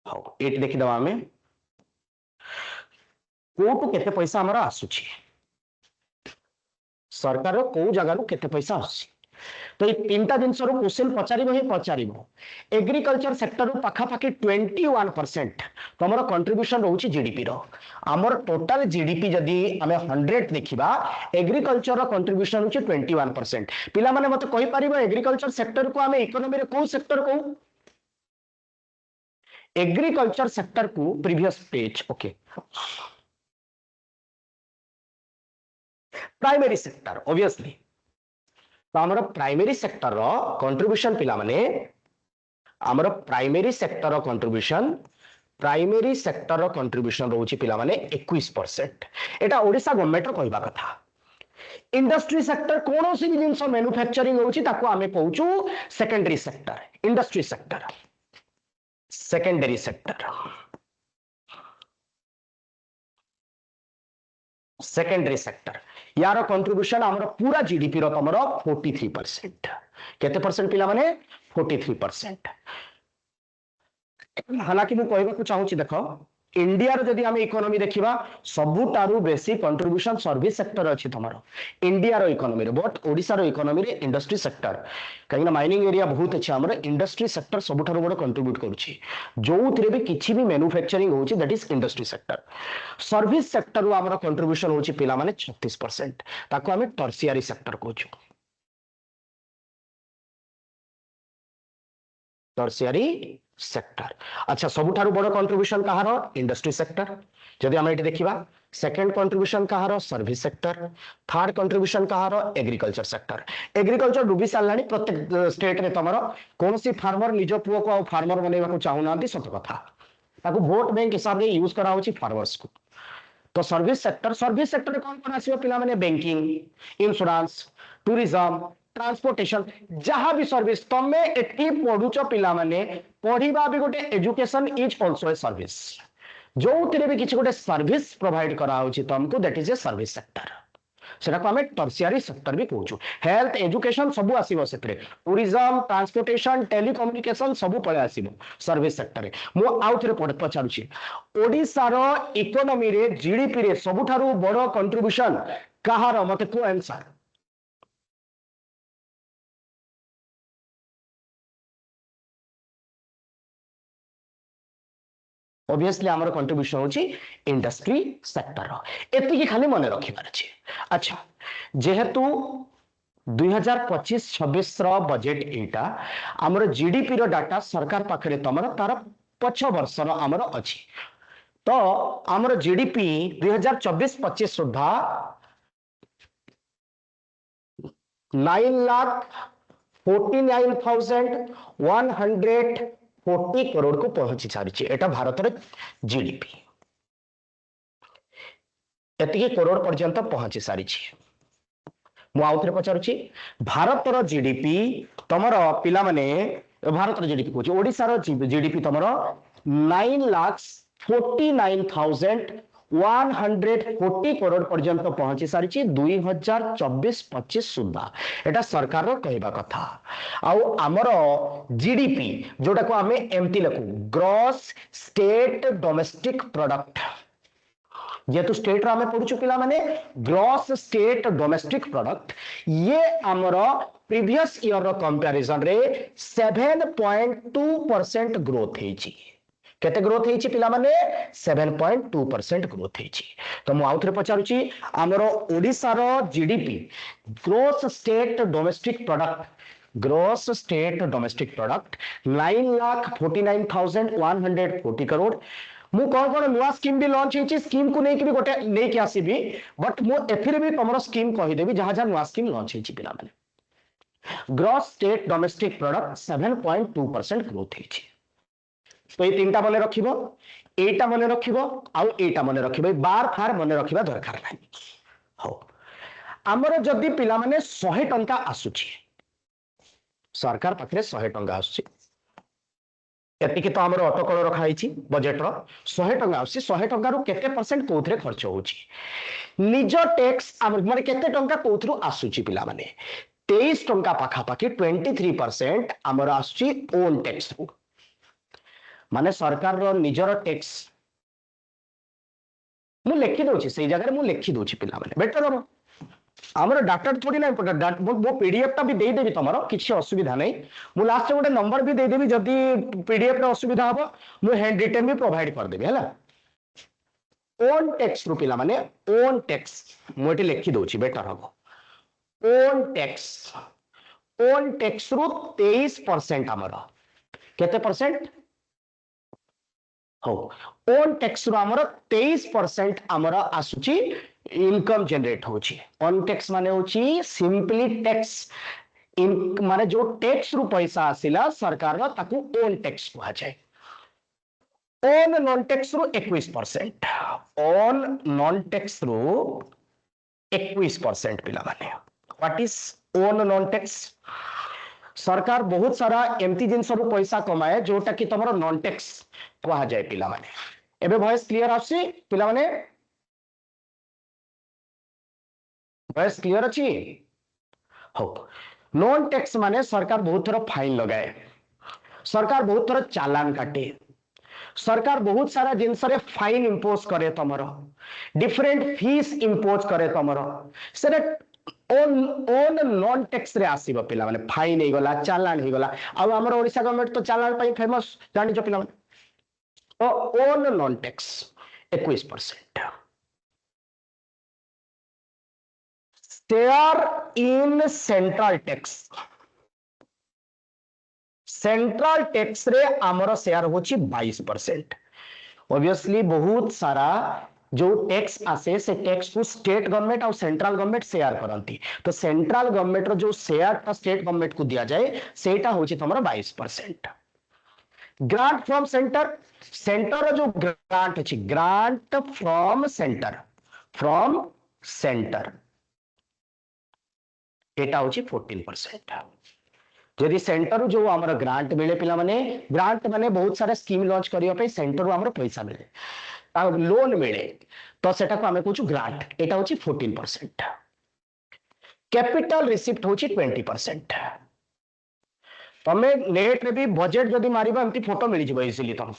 हो एट देखि दवा में कोटू केते पैसा हमर आसुची सरकार को जगह रु केते पैसा आसुची तो ये तीनटा जिनस क्वेश्चन पचारिबो ही पचारिबो एग्रीकल्चर सेक्टर पाखा पाखी 21% तमरो कंट्रीब्यूशन रहउची जीडीपी रो हमर टोटल जीडीपी जदी हमें 100 देखिबा एग्रीकल्चर रो कंट्रीब्यूशन होची 21% पिला माने मते कहि परिबो एग्रीकल्चर सेक्टर को हमें इकोनॉमी रे को सेक्टर को एग्रीकल्चर सेक्टर को previous page okay primary sector obviously तो आमर प्राइमरी सेक्टर रो कंट्रीब्यूशन पिला माने आमर प्राइमरी सेक्टर रो कंट्रीब्यूशन रहउची पिला माने 21% एटा ओडिसा गवर्नमेंट रो कहबा कथा इंडस्ट्री सेक्टर कोनो सी भी जिंस मैन्युफैक्चरिंग होउची ताको आमे कहूचू secondary sector industry sector secondary sector secondary sector यार कंट्रीब्यूशन हमर पूरा जीडीपी रो तमरो 43% केते परसेंट पिला माने 43% हालांकि मु कहबा को चाहूची देखो इंडिया रो जदी हम इकोनॉमी देखिबा सबुटारू बेसी कंट्रीब्यूशन सर्विस सेक्टर अछि तमरो इंडिया रो इकोनॉमी रे बट ओडिसा रो इकोनॉमी रे इंडस्ट्री सेक्टर कहिना माइनिंग एरिया बहुत अछि हमर इंडस्ट्री सेक्टर सबुटारू बड़ कंट्रीब्यूट करूची जोउथिरे भी किछि भी मैन्युफैक्चरिंग होउची that is industry sector service sector रो हमर कंट्रीब्यूशन होउची पिला माने 36% ताको हमें टर्शियरी सेक्टर कहूछु टर्शियरी सेक्टर अच्छा सबुठारु बड़ कंट्रीब्यूशन कहार इंडस्ट्री सेक्टर जदि हम एटी देखिबा सेकंड कंट्रीब्यूशन कहार सर्विस सेक्टर थर्ड कंट्रीब्यूशन कहार एग्रीकल्चर सेक्टर एग्रीकल्चर डुबी सालानी प्रत्येक स्टेट रे तमरो कोनोसी फार्मर निज पुओ को फार्मर बनेबा को चाहू नांती सत कथा ताको वोट बैंक हिसाब रे यूज करा होची फार्मर्स को तो सर्विस सेक्टर रे कोन कोन आसीबो पिला माने बैंकिंग इंश्योरेंस टूरिज्म ट्रांसपोर्टेशन जहां भी सर्विस तमे एटी पढुचो पिला माने पढिबा भी गोटे education is also a service जो तिरे भी किछि गोटे सर्विस प्रोवाइड करा होची तुमको that is a service sector सेटा को हमें टर्शियरी सेक्टर भी कहूछु हेल्थ एजुकेशन सब आसीबो सेतरे टूरिज्म ट्रांसपोर्टेशन टेलीकम्युनिकेशन सब पळे आसीबो सर्विस सेक्टर रे मो आउ थरे पचारुची ओडिसा रो इकोनॉमी रे जीडीपी रे सबुठारु बड़ कंट्रीब्यूशन कहार मते को आंसर ऑब्वियसली आमर कंट्रीब्यूशन होची इंडस्ट्री सेक्टर एति खाली मन रखिबार अछि। अच्छा जेहेतु 2025-26 बजेट एटा आमर जीडीपी रो डाटा सरकार पाखरे तमर तार पछ वर्ष रो आमर अछि तो आमर जीडीपी 2024-25 सुधा 9,49,140 करोड़ को पहुंची सारी एटा भारत रो जीडीपी एति करोड़ पर्यंत पहुंची सारी मु आउ थे पचारुची भारत रो जीडीपी तमर पिला माने भारत रो जीडीपी कहूँ ओडिशा रो जीडीपी तमर 9,49,140 करोड़ पर्यंत पहुंची सारी 2024-25 सुधा एटा सरकार रो कहबा कथा आउ आमर जीडीपी जोटा को आमे एमटी लखु ग्रॉस स्टेट डोमेस्टिक प्रोडक्ट जेहेतु स्टेट रो आमे पढुछु पिला माने ग्रॉस स्टेट डोमेस्टिक प्रोडक्ट ये आमर प्रीवियस ईयर रो कंपैरिजन रे 7.2% ग्रोथ हेची केते ग्रोथ हेची पिला माने 7.2% ग्रोथ हेची तो मु आउथरे पचारुची आमर ओडिसा रो GDP gross state domestic product 9,49,140 crore मु कौन कौन नुआ स्कीम भी लॉन्च होची स्कीम को नहीं कि गोटे नहीं कि आसीबी बट मु एथिरे भी तमरो स्कीम कहि देबी जहां जहां नुआ स्कीम लॉन्च होची पिला माने gross state domestic product 7.2% growth होची तो ये तीनटा मने रखिबो एटा मने रखिबो आउ एटा मने रखिबो बार फार मने रखिबा दरकार नाही हो हमर जदी पिला माने 100 टंका आसुची सरकार पाखरे 100 टंका आसुची एतिकी तो आमर अटकल रखाई बजेट रो 100 टंका आसी 100 टंका रु केते परसेंट कोथरे खर्च होची निज टैक्स माने केते टंका कोथरु आसुची पिला माने 23 टंका पाखा पाखी 23% आमर आसुची ओन टैक्स रु माने सरकार रो निजर टैक्स मु लिखि दोची से जगह मु लिखि दोची पिला माने बेटर हम आमर डाटा थोड़ी ना इम्पोर्टेंट मो पीडीएफ टा भी दे देबी तमरो किछि असुविधा नै मु लास्ट गोटे नंबर भी दे देबी जदी पीडीएफ रे असुविधा हबो मु हैंड रिटन भी प्रोवाइड कर देबी हला ओन टैक्स रु पिला माने ओन टैक्स मु एटी लिखि दोची बेटर हबो ओन टैक्स रु 23% आमर केते परसेंट हो ओन टैक्स रु आमर 23% आमर आसुची इनकम जनरेट होची ऑन टैक्स माने होची सिंपली टैक्स माने जो टैक्स रु पैसा आसिला सरकार रा ताकू ओन टैक्स कुहा जाय ओन नॉन टैक्स रु 21% ओन नॉन टैक्स रु 21% पिला माने what is own non tax सरकार बहुत सारा एमती जिनस रु पैसा कमाए जोटा कि तमरो नॉन टैक्स कुहा जाय पिला माने एबे वॉइस क्लियर आसी पिला माने वॉइस क्लियर अछि हो नॉन टैक्स माने सरकार बहुत थोड़ा फाइन लगाए सरकार बहुत थोड़ा चालान काटे सरकार बहुत सारा जिनस रे फाइन इंपोज करे तमरो डिफरेंट फीस इंपोज करे तमरो सेरे ओन नॉन टैक्स रे आसीबो पिला माने फाइन हे गला चालान हे गला आ हमर ओडिसा गवर्नमेंट तो चालान पई फेमस जानि जो पिला माने तो own non tax 21% share in central tax रे आमर शेयर होची 22% ऑब्वियसली बहुत सारा जो टैक्स आसे से टैक्स को स्टेट गवर्नमेंट और सेंट्रल गवर्नमेंट शेयर करंती तो सेंट्रल गवर्नमेंट रो जो शेयर ता स्टेट गवर्नमेंट को दिया जाए सेटा होची तमरा 22% ग्रांट फ्रॉम सेंटर जो ग्रांट अछि ग्रांट फ्रॉम सेंटर एटा होची 14% जदि सेंटर जो हमर ग्रांट मिले पिला माने ग्रांट माने बहुत सारा स्कीम लॉन्च करियो पे सेंटर रो हमर पैसा मिले लोन मिले तो सेटा को हमें कुछ ग्रांट एटा होची 14% कैपिटल रिसिप्ट होची 20% तमे नेट रे भी बजेट जदि मारिबा एमती फोटो मिली जिवो इजीली तुम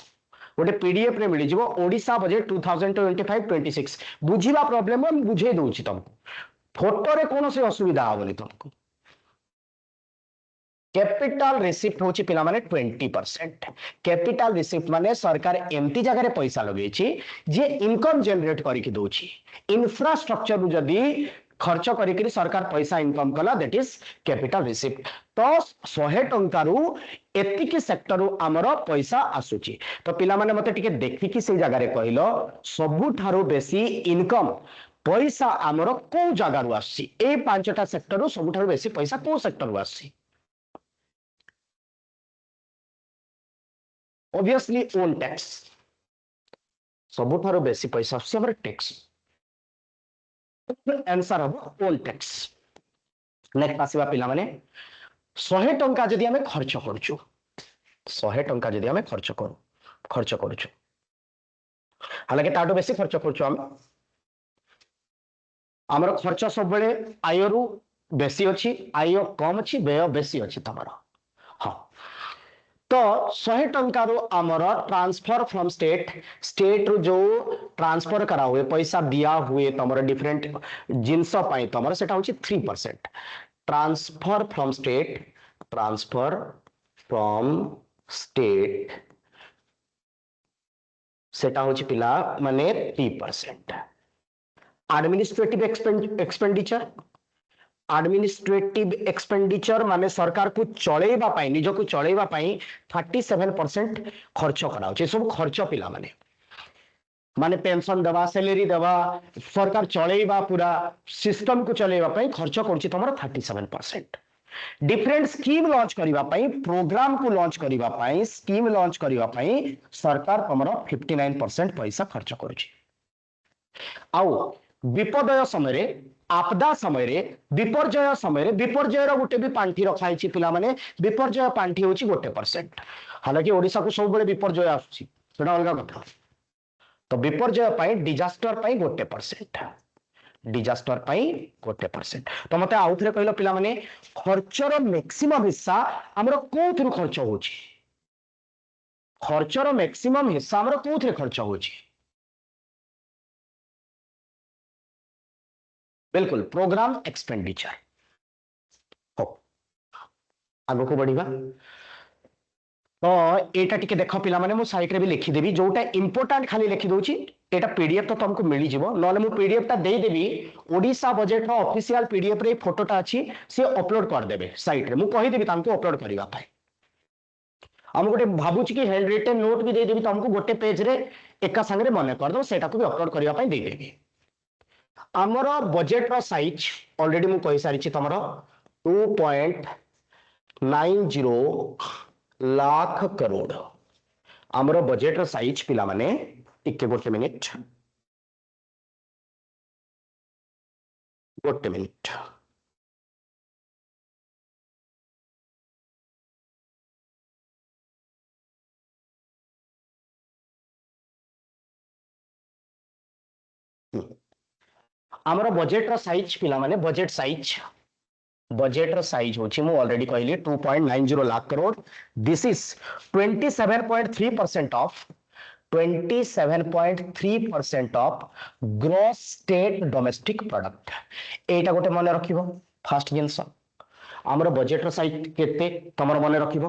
गोटे पीडीएफ रे मिली जिवो ओडिसा बजेट 2025-26 बुझिबा प्रॉब्लम हम बुझे दोची तुमको फोटो रे कोनो से असुविधा होबनी तुमको कैपिटल रिसिप्ट होची पिला माने 20%। कैपिटल रिसिप्ट माने सरकार एमती जगह रे पैसा लगे जे इनकम जनरेट करके दोची इंफ्रास्ट्रक्चर रु जदी खर्च करिक सरकार पैसा इनकम कला दैट इज कैपिटल रिसिप्ट। तो 100 टंका रु एतिकी सेक्टर रु हमर पैसा आसुची। तो पिला माने मते टिके देखिकी से जगह रे कहलो सबु थारु बेसी इनकम पैसा हमर को जगह रु आसी ए पांचटा सेक्टर रु सबु थारु बेसी पैसा को सेक्टर रु आसी। Obviously own tax सबुठारो बेसी पैसा आसी हमर टैक्स आंसर हम ओन टैक्स। नेक्स्ट आसीबा पिला माने 100 टंका जदी हमें खर्च करछु 100 टंका जदी हमें खर्च करछु हालांकि ताटो बेसी खर्च करछु हमर खर्च सब बेले आय रु बेसी अछि आय कम अछि व्यय बेसी अछि तमरा। हां तो 100 टंका रो आमर ट्रांसफर फ्रॉम स्टेट रो जो ट्रांसफर करा हुए पैसा दिया हुए तमर डिफरेंट जिनस पाई तमर सेटा होची 3%। ट्रांसफर फ्रॉम स्टेट सेटा होची पिला माने 3%। एडमिनिस्ट्रेटिव एक्सपेंडिचर माने सरकार को चलेबा पाई निज को चलेबा पाई 37% खर्च करा सब खर्च पिला माने पेंशन देवा सैलरी देवा सरकार चलेबा पूरा सिस्टम को चलेबा पाई खर्च करछि तमरा 37%। डिफरेंट स्कीम लॉन्च करिबा पाई प्रोग्राम को लॉन्च करिबा पाई स्कीम लॉन्च करिबा पाई सरकार तमरा 59% पैसा खर्च करछि। आउ विपदय समय आपदा समय विपर्जय समय विपर्जयर गोटे भी पांठी रखाई पिला माने विपर्जय पांठी होची 1%। हालांकि ओडिशा को सब बेले विपर्जय आसुची सेटा अलग कथा। तो विपर्जय पाई डिजास्टर पाई 1%। डिजास्टर पाई 1%। तो मते आउथरे कहलो पिला माने खर्चर मैक्सिमम हिस्सा हमर कोथरु खर्च होची खर्चर मैक्सिमम हिस्सा हमर कोथरे खर्च होची बिल्कुल प्रोग्राम एक्सपेंडिचर। हो आगो को बढ़िबा तो एटा टिके देखो पिला माने मु साइट रे भी लिखि देबी जोटा इंपोर्टेंट खाली लिखि दोची एटा पीडीएफ तो तुमको मिली जिवो नले मु पीडीएफ ता दे देबी ओडिशा बजेट रो ऑफिशियल पीडीएफ रे फोटोटा अछि से अपलोड कर देबे साइट रे मु कहि देबी तांको अपलोड करिवा पाई। हम गोटे भाबुची कि हैंड रिटन नोट भी दे देबी तुमको गोटे पेज रे एका संग रे मने कर दो सेटा को भी अपलोड करिवा पाई दे देबी। आमर बजेट रो साइज ऑलरेडी मु कहि सारी छी तमरो 2.90 लाख करोड़ आमर बजेट रो साइज पिला माने टिके गोटे मिनिट आमर बजेट रो साइज पिला माने बजेट साइज होची मु ऑलरेडी कहली 2.90 lakh crore. This is 27.3% of gross state domestic product. एटा गोटे मन रखिबो फर्स्ट जिंस आमर बजेट रो साइज केते तमर मन रखिबो।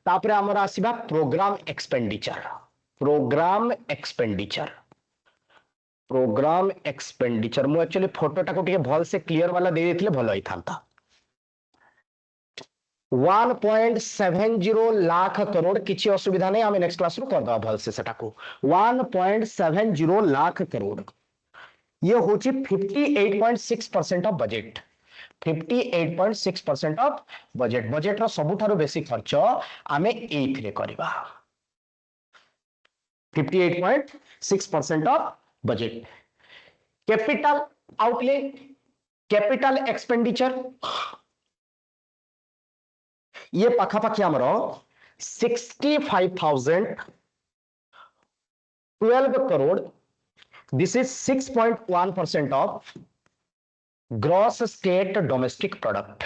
तापरे आमर आसीबा प्रोग्राम एक्सपेंडिचर मु एक्चुअली फोटोटा को टिके भल से क्लियर वाला दे देथिले भलो ही थांता। 1.70 लाख करोड़ किछि असुविधा नहीं हमें नेक्स्ट क्लास रो कर दवा भल से सेटा को 1.70 लाख करोड़ ये होची 58.6% ऑफ बजेट 58.6% ऑफ बजेट रो सबुठारो बेसी खर्च आमे एथिरे करबा 58.6% of budget. Capital outlay capital expenditure ये पाखापाखि आमर 65,012 crore. This is 6.1% of gross state domestic product.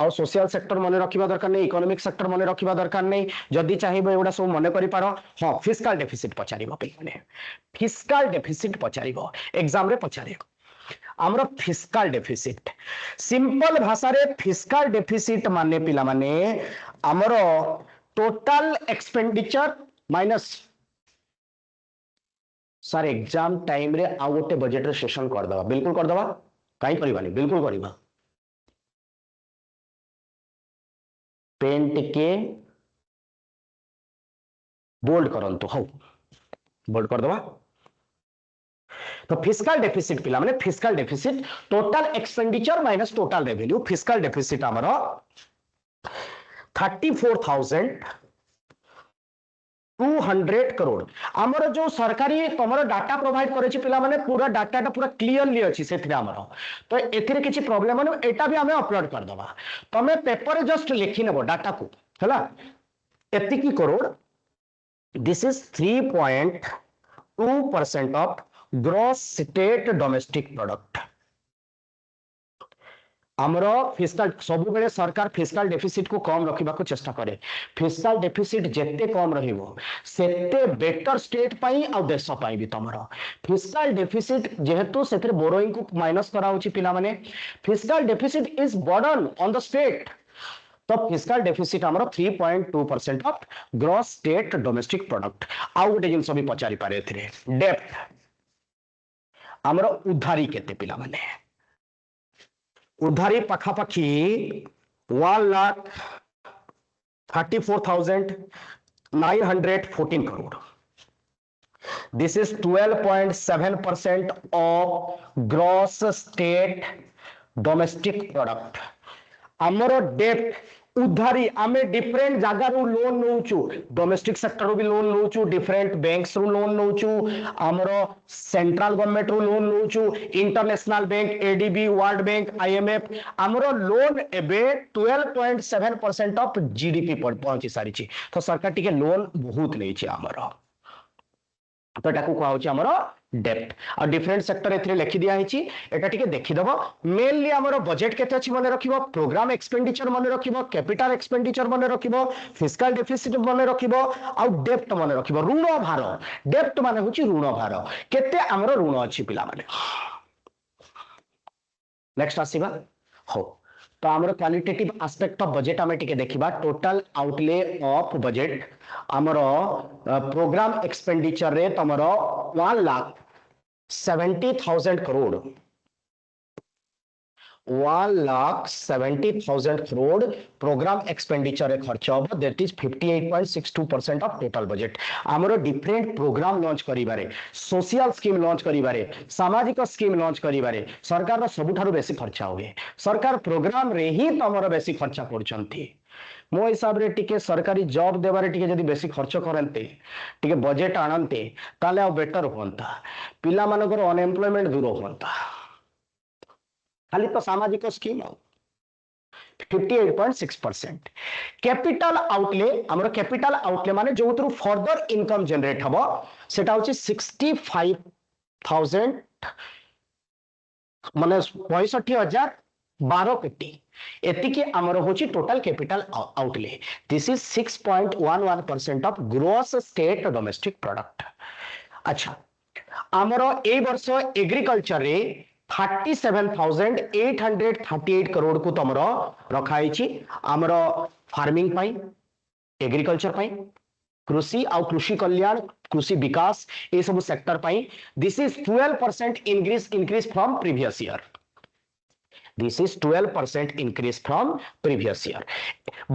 और सोशल सेक्टर मन रखा दरकार नहीं इकोनॉमिक सेक्टर मन रखा दरकार नहीं जदि चाहिए एगुड़ा सब मन कर हाँ फिस्काल डेफिसिट पचार फिस्काल डेफिसिट पचार एग्जाम रे पचार आमर फिस्काल डेफिसिट सिंपल भाषा रे फिस्काल डेफिसिट माने पिला माने आमर total expenditure minus sir exam time रे आ गोटे बजेट रे सेशन कर दवा बिल्कुल कर दवा काई करबानी बिल्कुल करबा पेन टिके बोल्ड करंतु हो बोल्ड कर दवा तो फिस्कल डेफिसिट पिला माने fiscal deficit total expenditure minus total revenue fiscal deficit हमरो 34,200 करोड़ हमरो जो सरकारी तमरो डाटा प्रोवाइड करे छी पिला माने पूरा डाटाटा पूरा क्लियरली अछि सेथिरे हमरो तो एथिरे किछि प्रॉब्लम न एटा भी हमें अपलोड कर दबा तमे पेपर जस्ट लिखि नेबो डाटा को हला एति की crore this is 3.2% of gross state domestic product आमरो फिस्कल सब बेले सरकार फिस्कल डेफिसिट को कम रखिबा को चेष्टा करे फिस्कल डेफिसिट जेते कम रहिबो सेते बेटर स्टेट पई आ देश पई भी तमरो फिस्कल डेफिसिट जेहेतु सेते बोरोइंग को माइनस करा होची पिला माने fiscal deficit is burden on the state तो फिस्कल डेफिसिट हमरो 3.2% of gross state domestic product आउ गोटे जिंस भी पचारि पारे एथिरे डेप्थ हमरो उधारी केते पिला माने उधारी पाखापाखी 1,34,914 crore this is 12.7% of gross state domestic product हमरो डेप्थ उधारी आमे डिफरेंट जगह रू लोन नौचु डोमेस्टिक सेक्टर रू भी लोन नौचु डिफरेंट बैंक्स रू लोन नौचु हमरो सेंट्रल गवर्नमेंट रू लोन नौचु international bank ADB world bank IMF हमरो लोन एबे 12.7% ऑफ जीडीपी पर पहुंची सारी छी तो सरकार टिके लोन बहुत नै छी हमरो तो टाकू को होची हमरो डेप्थ और डिफरेंट सेक्टर एथरे लिखि दिया हिची एटा टिके देखि दबो मेनली हमरो बजेट केते अछि मने रखिबो प्रोग्राम एक्सपेंडिचर मने रखिबो कैपिटल एक्सपेंडिचर मने रखिबो फिस्कल डेफिसिट मने रखिबो और डेप्थ मने रखिबो ऋण भार डेप्थ माने होची ऋण भार केते हमरो ऋण अछि पिला माने नेक्स्ट आसीबा हो तो हमरो क्वालिटेटिव एस्पेक्ट ऑफ बजेट हमें टिके देखिबा टोटल आउटले ऑफ बजेट हमरो प्रोग्राम एक्सपेंडिचर रे तमरो 1,70,000 करोड़ 1,70,000 करोड़ प्रोग्राम एक्सपेंडिचर रे खर्च होबो that is 58.62% of total budget हमरो डिफरेंट प्रोग्राम लॉन्च करिबारे सोशल स्कीम लॉन्च करिबारे सामाजिक स्कीम लॉन्च करिबारे सरकार रो सबुठारो बेसी खर्च होवे सरकार प्रोग्राम रे ही तमरो बेसी खर्च करचंती मो हिसाब रे टिके सरकारी जॉब देबारे टिके जदी बेसी खर्च करनते टिके बजेट आनंते ताले आ बेटर होंता पिला मानकर अनएम्प्लॉयमेंट दूर होंता खाली तो सामाजिक स्कीम 58.6% कैपिटल आउटले हमरो कैपिटल आउटले माने जो थ्रू फर्दर इनकम जनरेट हबो सेटा होची 65,000 माने 65,012 कोटी एतिके हमरो होची total capital outlay this is 6.11% of gross state domestic product अच्छा हमरो ए वर्ष एग्रीकल्चर रे 37,838 करोड़ को तमरो रखाई छी हमरो फार्मिंग पाई एग्रीकल्चर पाई कृषि और कृषि कल्याण कृषि विकास ए सब sector pi this is 12% increase from previous year this is 12% increase from previous year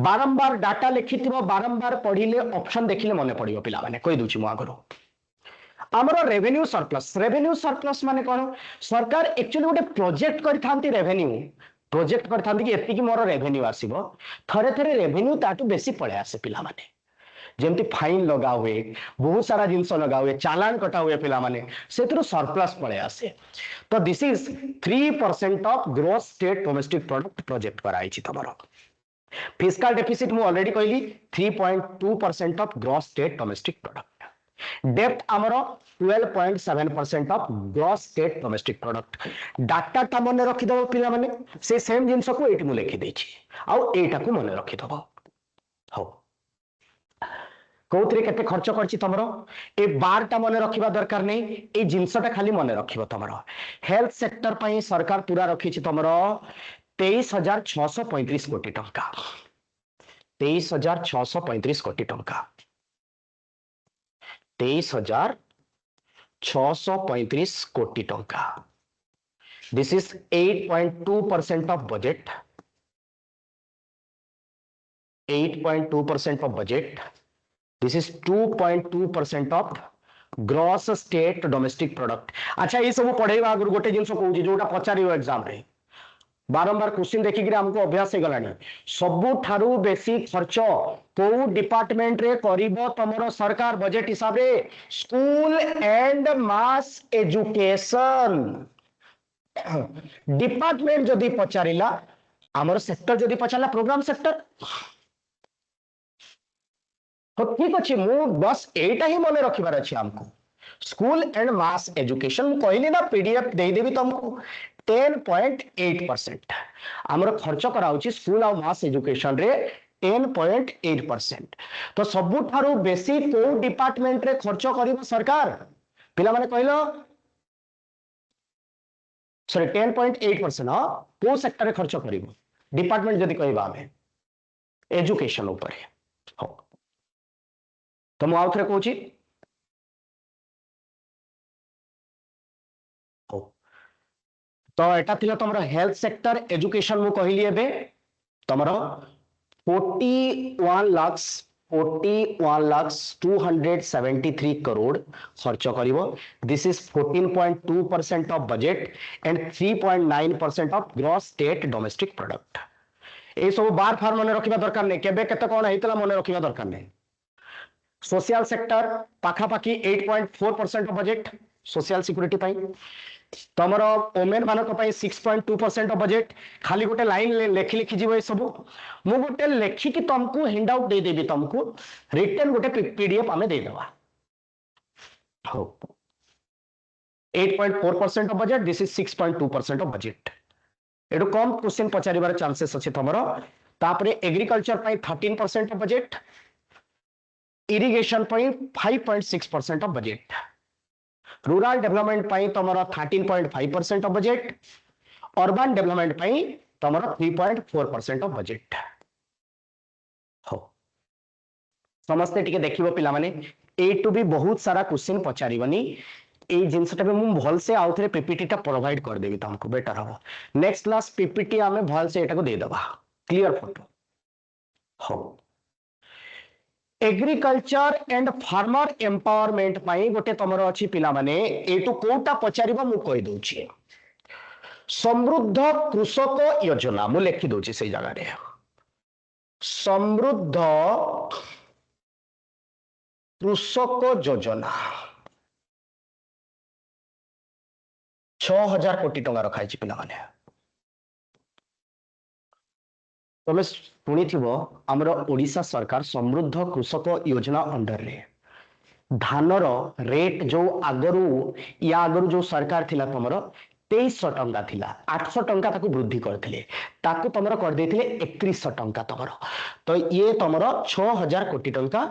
बारंबार डाटा लिखिथिबो बारंबार पढिले ऑप्शन देखिले मने पड़ियो पिला माने कोइ दुची मु आगरो हमरो रेवेन्यू सरप्लस माने कोन सरकार एक्चुअली गोटे प्रोजेक्ट करथांती रेवेन्यू प्रोजेक्ट करथांती कि एति कि मोर रेवेन्यू आसीबो थरे थरे रेवेन्यू ताटू बेसी पळे आसे पिला माने जेमती फाइन लगा हुए बहुत सारा जिनस लगा हुए चालान कटा हुए पिला माने सेतरो सरप्लस पळे आसे तो this is 3% of gross state domestic product project कराई छी तमरो फिस्कल डेफिसिट मु ऑलरेडी कहली 3.2% of gross state domestic product depth हमरो 12.7% of gross state domestic product data ता मने रखि दबो पिला माने से सेम जिंस को एटी मु लिखि देछि आ एटा को मने रखि दबो हो कौन केते खर्च करछि तमरो ए बारटा मन रखिबा दरकार नहीं ए जिनसटा खाली मन रखिबो तमरो हेल्थ सेक्टर पई सरकार पूरा रखी तमरो 23,635 कोटी टंका 23,635 कोटी टंका 23,635 कोटी टंका this is 8.2% of budget 8.2% of budget. This is 2.2% of gross state domestic product. अच्छा ये सब पढ़ेगा आगु गोटे जिनस कहूँ जोटा पचार एग्जाम रे बारंबार क्वेश्चन देखिक हमको अभ्यास होगलानी सबुठारु बेसी खर्च को डिपार्टमेंट रे करिबो तमरो सरकार बजट हिसाब रे school and mass education department जदि पचारिला हमर सेक्टर जदि पचारिला प्रोग्राम सेक्टर तो ठीक अच्छे मु बस एटा ही मन रखिबार अच्छे हमको स्कूल एंड मास एजुकेशन कहली ना पीडीएफ दे देबी तुमको 10.8% हमर खर्च कराउची स्कूल और मास एजुकेशन रे 10.8% तो सबुठारु बेसी को डिपार्टमेंट रे खर्च करिबो सरकार पिला माने कहलो सॉरी 10.8% हां को सेक्टर रे खर्च करिबो डिपार्टमेंट जदी कहबा हमें एजुकेशन ऊपर हो तो मु आउथरे कहूची तो एटा थिला तमरो हेल्थ सेक्टर एजुकेशन मु कहली एबे तमरो 41 lakhs 273 करोड़ खर्च करिवो this is 14.2% of budget and 3.9% of gross state domestic product ए सब बार फार मन रखिबा दरकार नै केबे केते कोन हेतला मन रखिबा दरकार नै सोशल सेक्टर पाखापाखी 8.4% ऑफ बजट सोशल सिक्योरिटी पाई तमरो ओमेन मानक पाई 6.2% ऑफ बजट खाली गोटे लाइन लेखि लिखि जीव सब मु गोटे लेखि कि तुमको हैंड आउट दे देबी तुमको रिटन गोटे पीडीएफ हमें दे देबा हो 8.4% of budget this is 6.2% of budget एडो कम क्वेश्चन पचारिबार चांसेस अछि तमरो तापरे एग्रीकल्चर पाई 13% ऑफ बजट इरिगेशन पाई 5.6% ऑफ बजट रूरल डेवलपमेंट पाई तमरो 13.5% ऑफ बजट अर्बन डेवलपमेंट पाई तमरो 3.4% ऑफ बजट हो समस्ते टिके देखिबो पिला माने ए टू बी बहुत सारा क्वेश्चन पचारिबनी ए जिंसटा पे मु भल से आउथरे पीपीटी टा प्रोवाइड कर देबी तुमको बेटर हो नेक्स्ट क्लास पीपीटी हमें भल से एटा को दे देबा क्लियर फोटो हो एग्रीकल्चर एंड फार्मर एम्पावरमेंट पाई गोटे तमरो अछि पिला माने एटू कोटा पचारिबो मु कहि दोछि समृद्ध कृषक योजना मु लिखि दोछि से जगह रे समृद्ध कृषक योजना 6,000 कोटी टंका रखाई पिला माने तमे शुणी थी आमर ओडिशा सरकार समृद्ध कृषक योजना अंडर रे धानर रेट जो आगरू या आगरू जो सरकार थिला तमरो 2300 टंका थिला 800 टंका ताकू वृद्धि करथिले ताकू तमरो कर देथिले 3100 टंका तमरो तो ये तमरो 6,000 कोटी टंका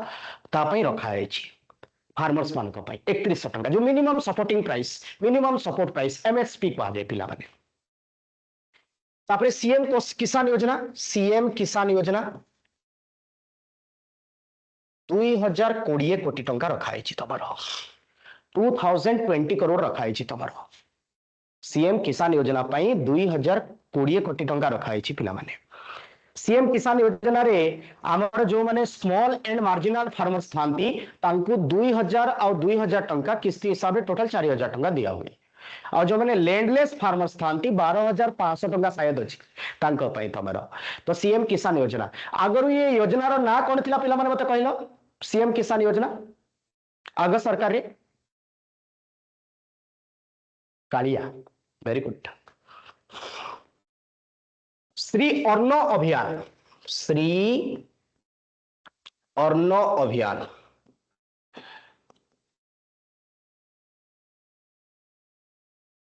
ता पई रखा हैछि फार्मर्स मान को पई 3100 टंका जो minimum supporting price minimum support price MSP कहा जाय पिला माने तापरे सीएम किसान योजना 2020 कोटी टंका रखाई तमरो 2020 करोड़ रखाई तमरो सीएम किसान योजना पाई 2020 कोटी टंका रखाई पिला माने सीएम किसान योजना रे आमर जो माने स्मॉल एंड मार्जिनल फार्मर्स थांती तांको 2000 और 2000 टंका किस्ती हिसाब रे टोटल 4000 टंका दिया हुए और जो मैंने लैंडलेस फार्मर्स थांती 12,500 टंका शायद अछि तांको पई तमरो तो सीएम किसान योजना अगर ये योजना रो ना कोन थिला पिला माने मते कहलो सीएम किसान योजना आग सरकार रे कालिया वेरी गुड श्री अन्न अभियान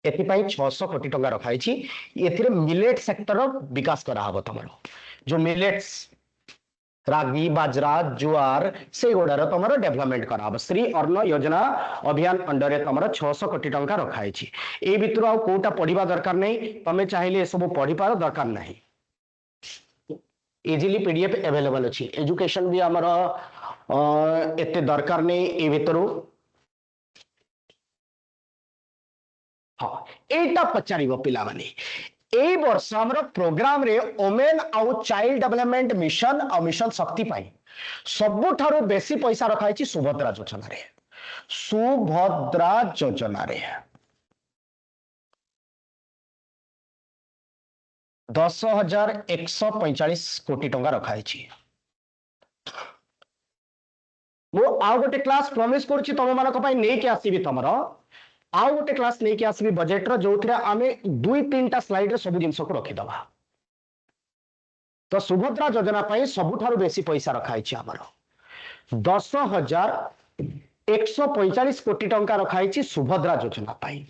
एथिपाई 600 कोटी टंका रखाई एथिरे मिलेट सेक्टर विकास करा हबो तमरो जो मिलेट्स रागी बाजरा जुआर से गुड़ार तुम डेभलपमेंट कर श्री अन्न योजना अभियान अंडर तुम 600 कोटी टंका रखाई ए भितर आउ कोटा पढ़ा दरकार नहीं तुम चाहिए सब पढ़ी पार दरकार नहीं इजिली पीडीएफ अवेलेबल अच्छी एजुकेशन भी आमर एते दरकार नहीं ए भितर हाँ एटा पचार पिला माने ए वर्ष हमर प्रोग्राम रे ओमेन आउ चाइल्ड डेवलपमेंट मिशन और मिशन शक्ति पाई सबुठारु बेसी पैसा रखाई सुभद्रा योजना रे सुभद्रा योजना रे 10,145 कोटी टंका रखाई मु आउ गोटे क्लास प्रॉमिस करूची तम मानक पई नै के आसीबी तमरो आउ गोटे क्लास नहीं आसबि बजेट रो जो आमे 2-3टा स्लाइड रे सब जिनस को रखिदबा तो सुभद्रा योजना पाई सबुठारु बेसी पैसा रखाई आमर 10,145 कोटी टंका रखाई सुभद्रा योजना पाई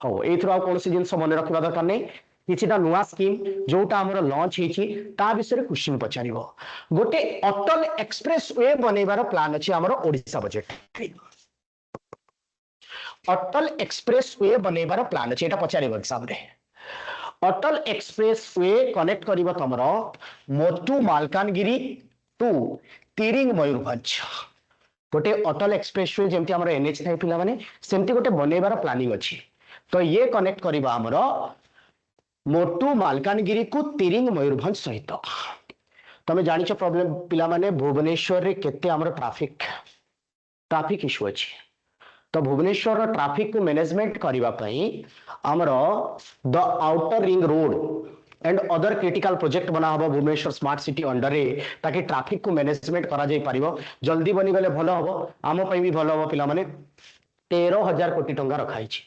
हो एथरो कौन जिनस मन रखा दरकार नहीं किछिटा नुआ स्कीम जोटा हमर लॉन्च हेछि ता विषय क्वेश्चन पचारिबो गोटे अटल एक्सप्रेस वे बनैबार प्लान अछि हमर ओडिसा बजेट अटल एक्सप्रेस वे बनैबार प्लान अछि एटा पचारिबो एग्जाम रे अटल एक्सप्रेस वे कनेक्ट करिबो तमर मोटू मालकानगिरी टू तिरिंग मयूरभंज गोटे अटल एक्सप्रेस वे जेमति हमर एनएच थाई पिला माने सेमति गोटे बनैबार प्लानिंग अछि तो ये कनेक्ट करिबा हमर मोटू मालकानगिरी को तिरिंग मयूरभंज सहित तुम जान प्रॉब्लम पिला माने भुवनेश्वर रे केते हमर ट्रैफिक इश्यू अछि तो भुवनेश्वर ट्रैफिक को मैनेजमेंट करिबा पई हमर the outer ring road and other critical project बना हबो भुवनेश्वर स्मार्ट सिटी अंडर रे ताकि ट्रैफिक को मैनेजमेंट करा जाय परिबो जल्दी बनी गले भलो हबो आम पई भी भलो हबो पिला माने 13,000 कोटी टंका रखाई छी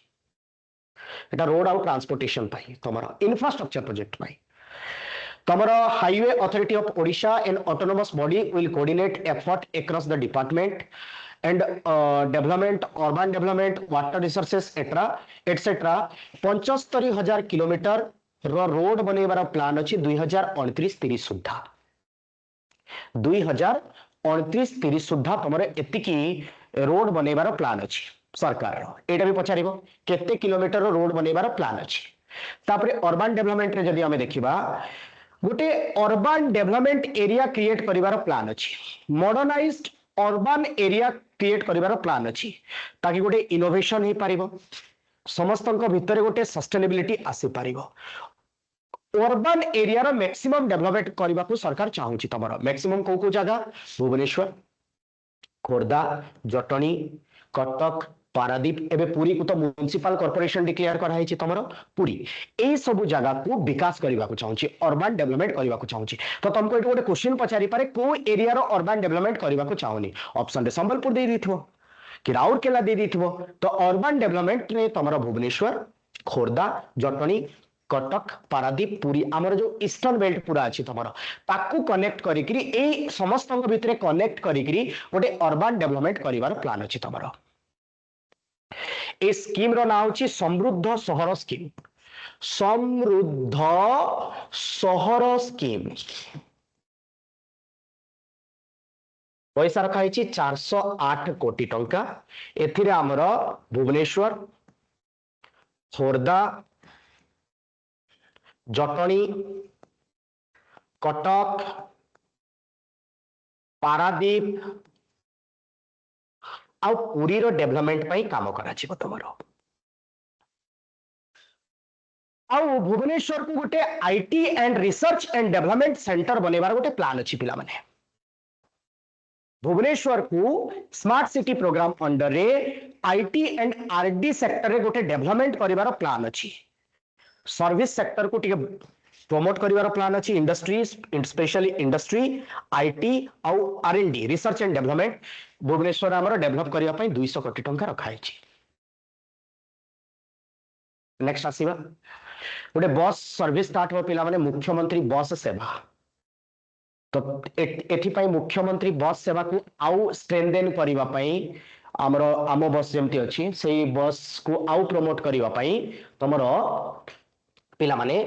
एटा रोड आउट ट्रांसपोर्टेशन पाई तमरा इंफ्रास्ट्रक्चर प्रोजेक्ट पाई तमरा highway authority of Odisha and autonomous body will coordinate effort across the department and development urban development water resources etcetera 75,000 kilometre रो रोड बनेबार प्लान अछि 2029-30 सुद्धा 2029-30 सुद्धा तमरे एतिकी रोड बनेबार प्लान अछि सरकार एटा भी पचारिबो केते किलोमीटर रोड बनेबार प्लान अछि तापरे अर्बन डेवलपमेंट रे जदि हमें देखिबा गोटे अर्बन डेवलपमेंट एरिया क्रिएट करिवार प्लान अछि मॉडर्नाइज्ड अर्बन एरिया क्रिएट करिवार प्लान अछि ताकि गोटे इनोवेशन हे पारिबो समस्तक भितर गोटे सस्टेनेबिलिटी आसी पारिबो अर्बन एरिया रो मैक्सिमम डेवलपमेंट करबा को सरकार चाहूची तमरो मैक्सिमम को जगह भुवनेश्वर खोर्धा जटनी कटक पारादीप एबे पुरी को तो म्युनिसिपल कॉर्पोरेशन डिक्लेयर कराई छी तमरो पुरी ए सब जगह को विकास करबा को चाहूची अर्बन डेवलपमेंट करबा को चाहूची तो तुमको एटा गोटे क्वेश्चन पचारि पारे को एरिया रो अर्बन डेवलपमेंट करबा को चाहूनी ऑप्शन रे संबलपुर दे दिथबो कि राउरकेला दे दिथबो तो अर्बन डेवलपमेंट रे तमरो भुवनेश्वर खोर्धा जटनी कटक पारादीप पुरी आमर जो ईस्टर्न बेल्ट पूरा अछि तमरो ताकू कनेक्ट करिकरी ए समस्त भितरे कनेक्ट करिकरी गोटे अर्बन डेवलपमेंट करिवार प्लान अछि तमरो ए स्कीम रो नाम अछि समृद्ध शहर स्कीम समृद्ध शहर स्कीम पैसा रखा 408 कोटी टंका एथिरे आमर भुवनेश्वर खोर्धा जटनी कटक पारादीप आ पुरी रो डेवलपमेंट पाई काम करा छिबो तमरो आ भुवनेश्वर को गोटे IT and research and development centre बनेबार गोटे प्लान अछि पिला माने भुवनेश्वर को स्मार्ट सिटी प्रोग्राम अंडर रे आईटी एंड आरडी सेक्टर रे गोटे डेवलपमेंट करिवार प्लान अछि सर्विस सेक्टर को टिके प्रमोट करिवार प्लान अछि इंडस्ट्रीज स्पेशली इंडस्ट्री आईटी आउ R and D research and development Bhubaneswar हमर डेवलप करिया पई 200 कोटी टंका रखाई छी नेक्स्ट आसीबा गोटे बस सर्विस स्टार्ट हो पिला माने मुख्यमंत्री बस सेवा तो एथि पई मुख्यमंत्री बस सेवा को आउ स्ट्रेंथेन करिवा पई हमरो आमो बस जेमति अछि सेही बस को आउ प्रमोट करिवा पई तमरो पिला माने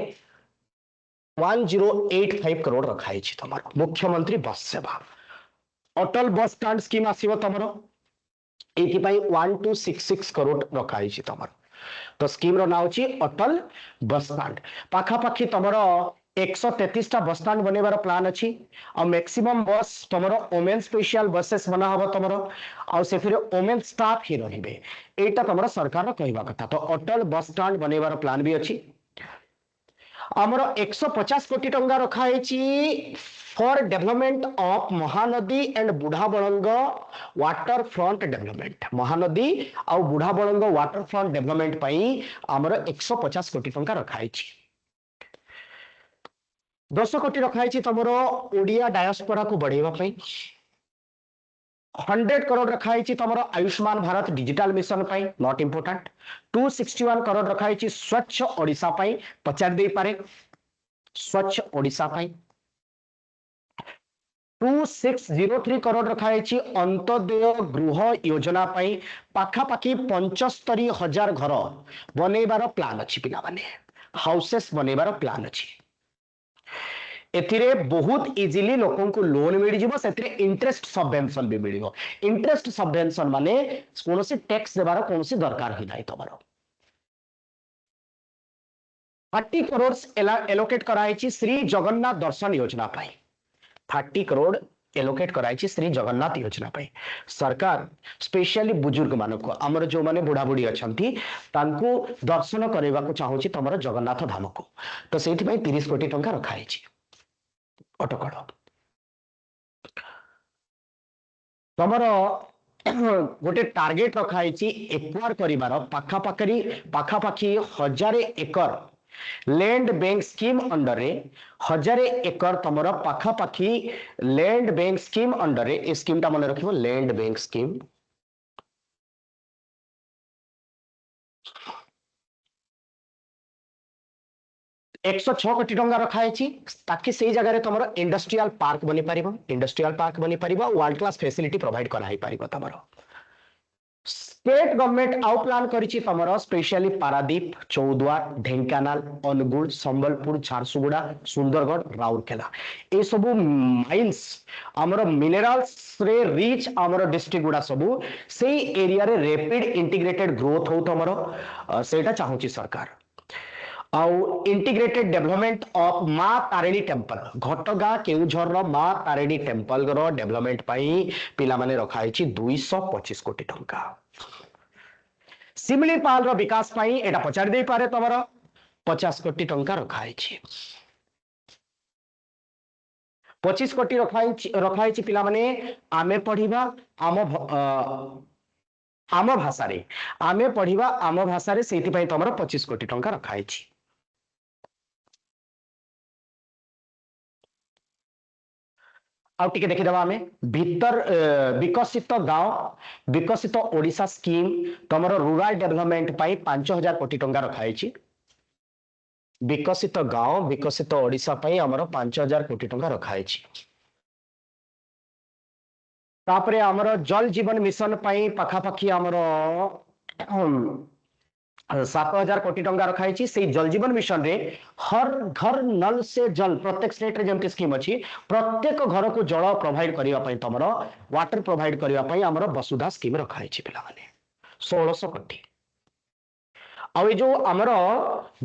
1085 करोड़ रखाई तुम मुख्यमंत्री बस सेवा अटल बस स्टैंड स्कीम आसो तुम ये 1266 करोड़ रखाई तुम तो स्कीम रो ना होची अटल बस स्टैंड पाखापाखि तुम 133 टा बस स्टैंड बनवार प्लान अच्छी और मैक्सिमम बस तुम वोमेन स्पेशल बसेस बना हम तुम वोमेन स्टाफ ही रे यहाँ तुम सरकार कहवा कथा तो अटल बस स्टैंड बनवार प्लान भी अच्छी आमर 150 कोटी टंका रखाई for development of Mahanadi and Budhabalanga waterfront development Mahanadi आ बुढ़ाबलंग वाटर फ्रंट डेवलपमेंट पई आमर 150 कोटी टंका रखाई 10 कोटी रखाई तुमर ओडिया डायस्पोरा को बढ़ेवा पई 100 करोड़ रखाई तुम Ayushman Bharat digital mission pi not important 261 crore रखाई स्वच्छ ओडिशा पाई पचार दे पारे स्वच्छ ओडिशा पाई 2603 करोड़ रखाई अंत्योदय गृह योजना पाई पाखापाखि 75,000 घर बनैबार प्लान अच्छी पिला माने हाउसेस बनैबार प्लान अच्छी एथिरे बहुत इजिली लोकों को लोन मिल जिवो सेथिरे इंटरेस्ट सबवेंशन भी मिलिवो इंटरेस्ट सबवेंशन माने कोनोसी टैक्स देबार कोनोसी दरकार ही नाही तमरो 30 करोड़ एलोकेट कराई श्री जगन्नाथ दर्शन योजना पाई 30 करोड़ एलोकेट कराई श्री जगन्नाथ योजना पाई सरकार स्पेशली बुजुर्ग मानको हमर जो माने बुढ़ा बुढ़ी अछंती तांको दर्शन करैबा को चाहूची तमरो जगन्नाथ धाम को तो सेति पई 30 कोटी टंका रखाई छी अटकड़ तमर गोटे टार्गेट रखाई एक्वायर करिबार पाखापाखी 1000 एकर लैंड बैंक स्कीम अंडर 1000 एकर तमर पाखापाखि लैंड बैंक स्कीम अंडर ए स्कीम टा मन रखिबो लैंड बैंक स्कीम 106 कोटी टंका रखाई ताकि से जगह तुम इंडस्ट्रियल पार्क बनी पार वर्ल्ड क्लास फैसिलिटी प्रोवाइड कराई पार तुम स्टेट गवर्नमेंट आउ प्लान करिछि तुम स्पेशली पारादीप चौद्वार ढेंकानाल अनुगुल संबलपुर झारसुगुड़ा सुंदरगढ़ राउरकेला ये सब माइंस आमर मिनरल्स रे रिच आमर डिस्ट्रिक्ट गुड़ा सब से एरिया रे रैपिड इंटीग्रेटेड ग्रोथ हो तुम सेटा चाहूची सरकार आउ इंटीग्रेटेड डेवलपमेंट ऑफ मां तारिणी टेम्पल घटगां केउझर मां तारिणी टेम्पल रो डेवलपमेंट पाई पिला माने रखाई 225 कोटी टंका सिमलीपाल रो विकास पाई एटा पचार दे पारे तमरो 50 कोटी टंका रखाई 25 कोटी रखाई पिला माने आमे पढ़िबा आम भाषा रे आमे पढ़िबा आम भाषा रे सेति पई तमरो 25 कोटी टंका रखाई आउ टिके देखिदेवा आमे भीतर विकसित गांव विकसित ओडिशा स्कीम तमरो रूरल डेवलपमेंट पाई 5000 कोटी टंका रखाई विकसित गांव विकसित ओडिशा पाई हमरो 5000 कोटी टंका रखाई तापरे हमरो जल जीवन मिशन पाई पाखापाखी हमरो 7000 कोटी टंका रखाई से जल जीवन मिशन रे हर घर नल से जल प्रत्येक स्टेट रे जमती स्कीम अच्छी प्रत्येक घर को जल प्रोवाइड करने तुम वाटर प्रोवाइड करने आमर वसुधा स्कीम रखाई पिला माने 1600 कोटी आ जो आमर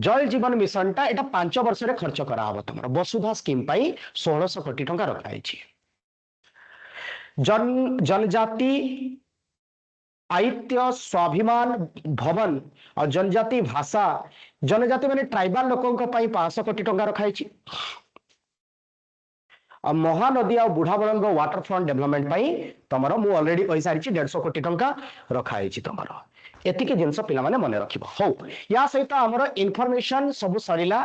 जल जीवन मिशन टा एटा 5 वर्ष रे खर्च करा तुम वसुधा स्कीम पाई 1600 कोटी टंका रखाई जनजाति आयत्य स्वाभिमान भवन और जनजाति भाषा जनजाति माने ट्राइबल लोकों 500 कोटी टंका रखाई महानदी आ बुढ़ाबलंग वाटर फ्रंट डेवलपमेंट पाई तमरो मु ऑलरेडी कहि सारिछि 150 कोटी टंका रखाई तमरो एतिके जिंस पिला माने मने रखिबो हो या सहित हमरो इन्फॉर्मेशन सब सरिला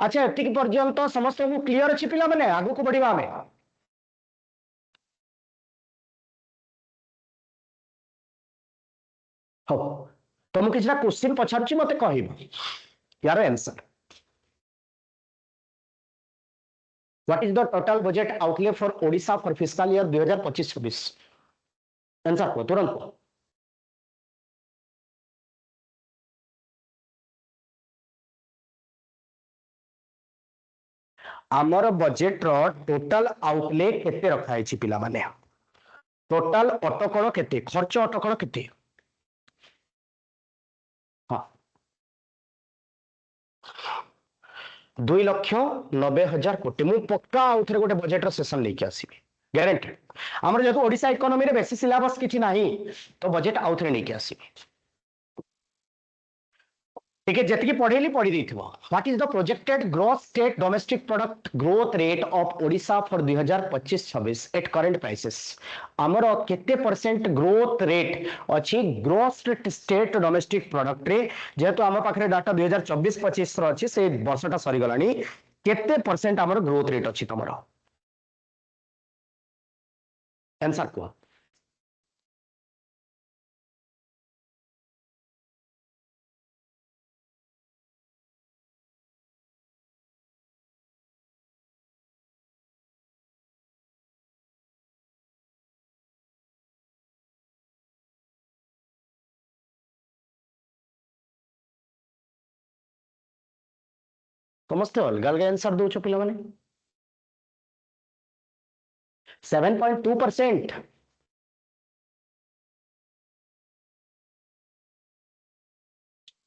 अच्छा एतिके पर्यंत समस्त को क्लियर अछि पिला माने आगु को बढ़िबा हमें हो तो मुझे किसी क्वेश्चन पचारुछि मते कहब यार answer what is the total budget outlay for Odisha for fiscal year 2025-26 answer को तुरंत आमर बजेट रो टोटल आउटले केते रखाई छि पिला माने टोटल अटकल केते खर्च अटकल केते हाँ 2,90,000 कोटी मु पक्का आउथरे गोटे बजेट रो सेशन लेके आसीबी ग्यारंटेड हमर जेतो ओडिसा इकोनॉमी रे बेसी सिलेबस किछि नाही तो बजेट आउथरे लेके आसीबी ठीक है जति पढ़ेली पढ़ी देथिबो what is the projected growth state domestic product growth rate of Odisha for 2025-26 at current prices हमर केते परसेंट ग्रोथ रेट अछि ग्रोथ स्टेट डोमेस्टिक प्रोडक्ट रे जेहेतु हम पाखरे डाटा 2024-25 रो अछि से वर्षटा सरी गलानी केते परसेंट हमर ग्रोथ रेट अछि तमरो आंसर को समस्त अलग अलग आंसर दो पिला माने 7.2%।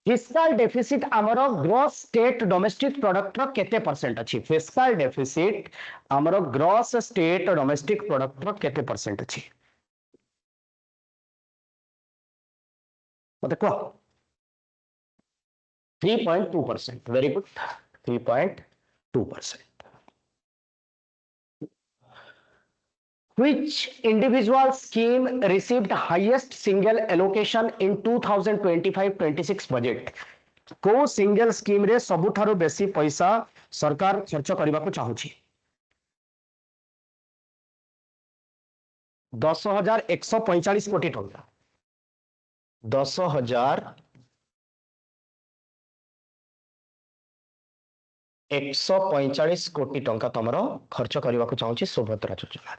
फिस्काल डेफिसिट आमर ग्रॉस स्टेट डोमेस्टिक प्रोडक्ट रो केते परसेंट अछि फिस्काल डेफिसिट आमर ग्रॉस स्टेट डोमेस्टिक प्रोडक्ट रो केते परसेंट अछि मते को 3.2%। Very good 3.2%। Which individual scheme received highest single allocation in 2025-26 budget को सिंगल स्कीम रे सबुठारु बेसी पैसा सरकार खर्च करने को चाहूची 10,145 कोटी टंका 10,145 कोटी टंका तुम खर्च करने को चाहूची सुभद्रा योजना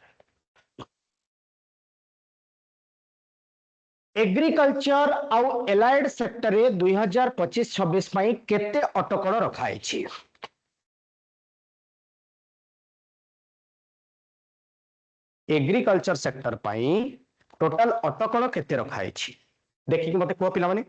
एग्रीकल्चर आउ एलाइड सेक्टर रे 2025-26 पई केते अटकल रखाई छी एग्रीकल्चर सेक्टर पई टोटल अटकल केते रखाई छी देखि कि मते को पिला माने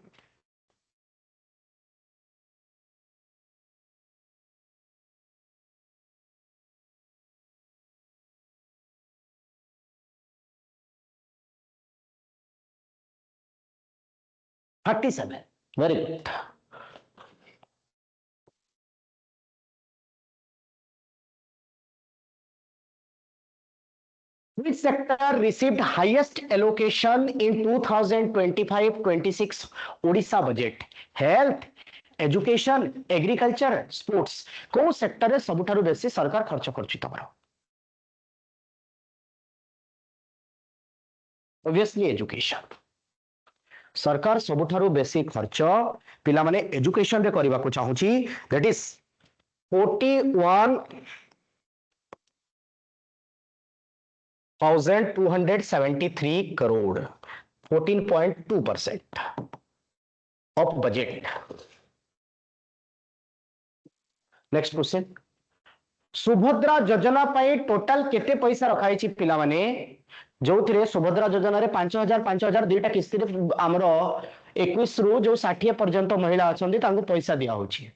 $37। Very good Which sector received highest allocation in 2025-26 Odisha budget? Health, education, agriculture, sports को सेक्टर रे सबुठारु बेसी सरकार खर्च करछि तमरो ऑब्वियसली एजुकेशन सरकार सबुठारु बेसी खर्च पिला माने एजुकेशन रे करबा को चाहूची that is 41,273 crore 14.2% of budget। Next question Subhadra Yojana पाई टोटल केते पैसा रखाई छी पिला माने जो थिरे सुभद्रा योजना रे 5,000 दुईटा किस्ती रे हमरो 21 रु जो 60 पर्यंत महिला अछंती तांको पैसा दिया होची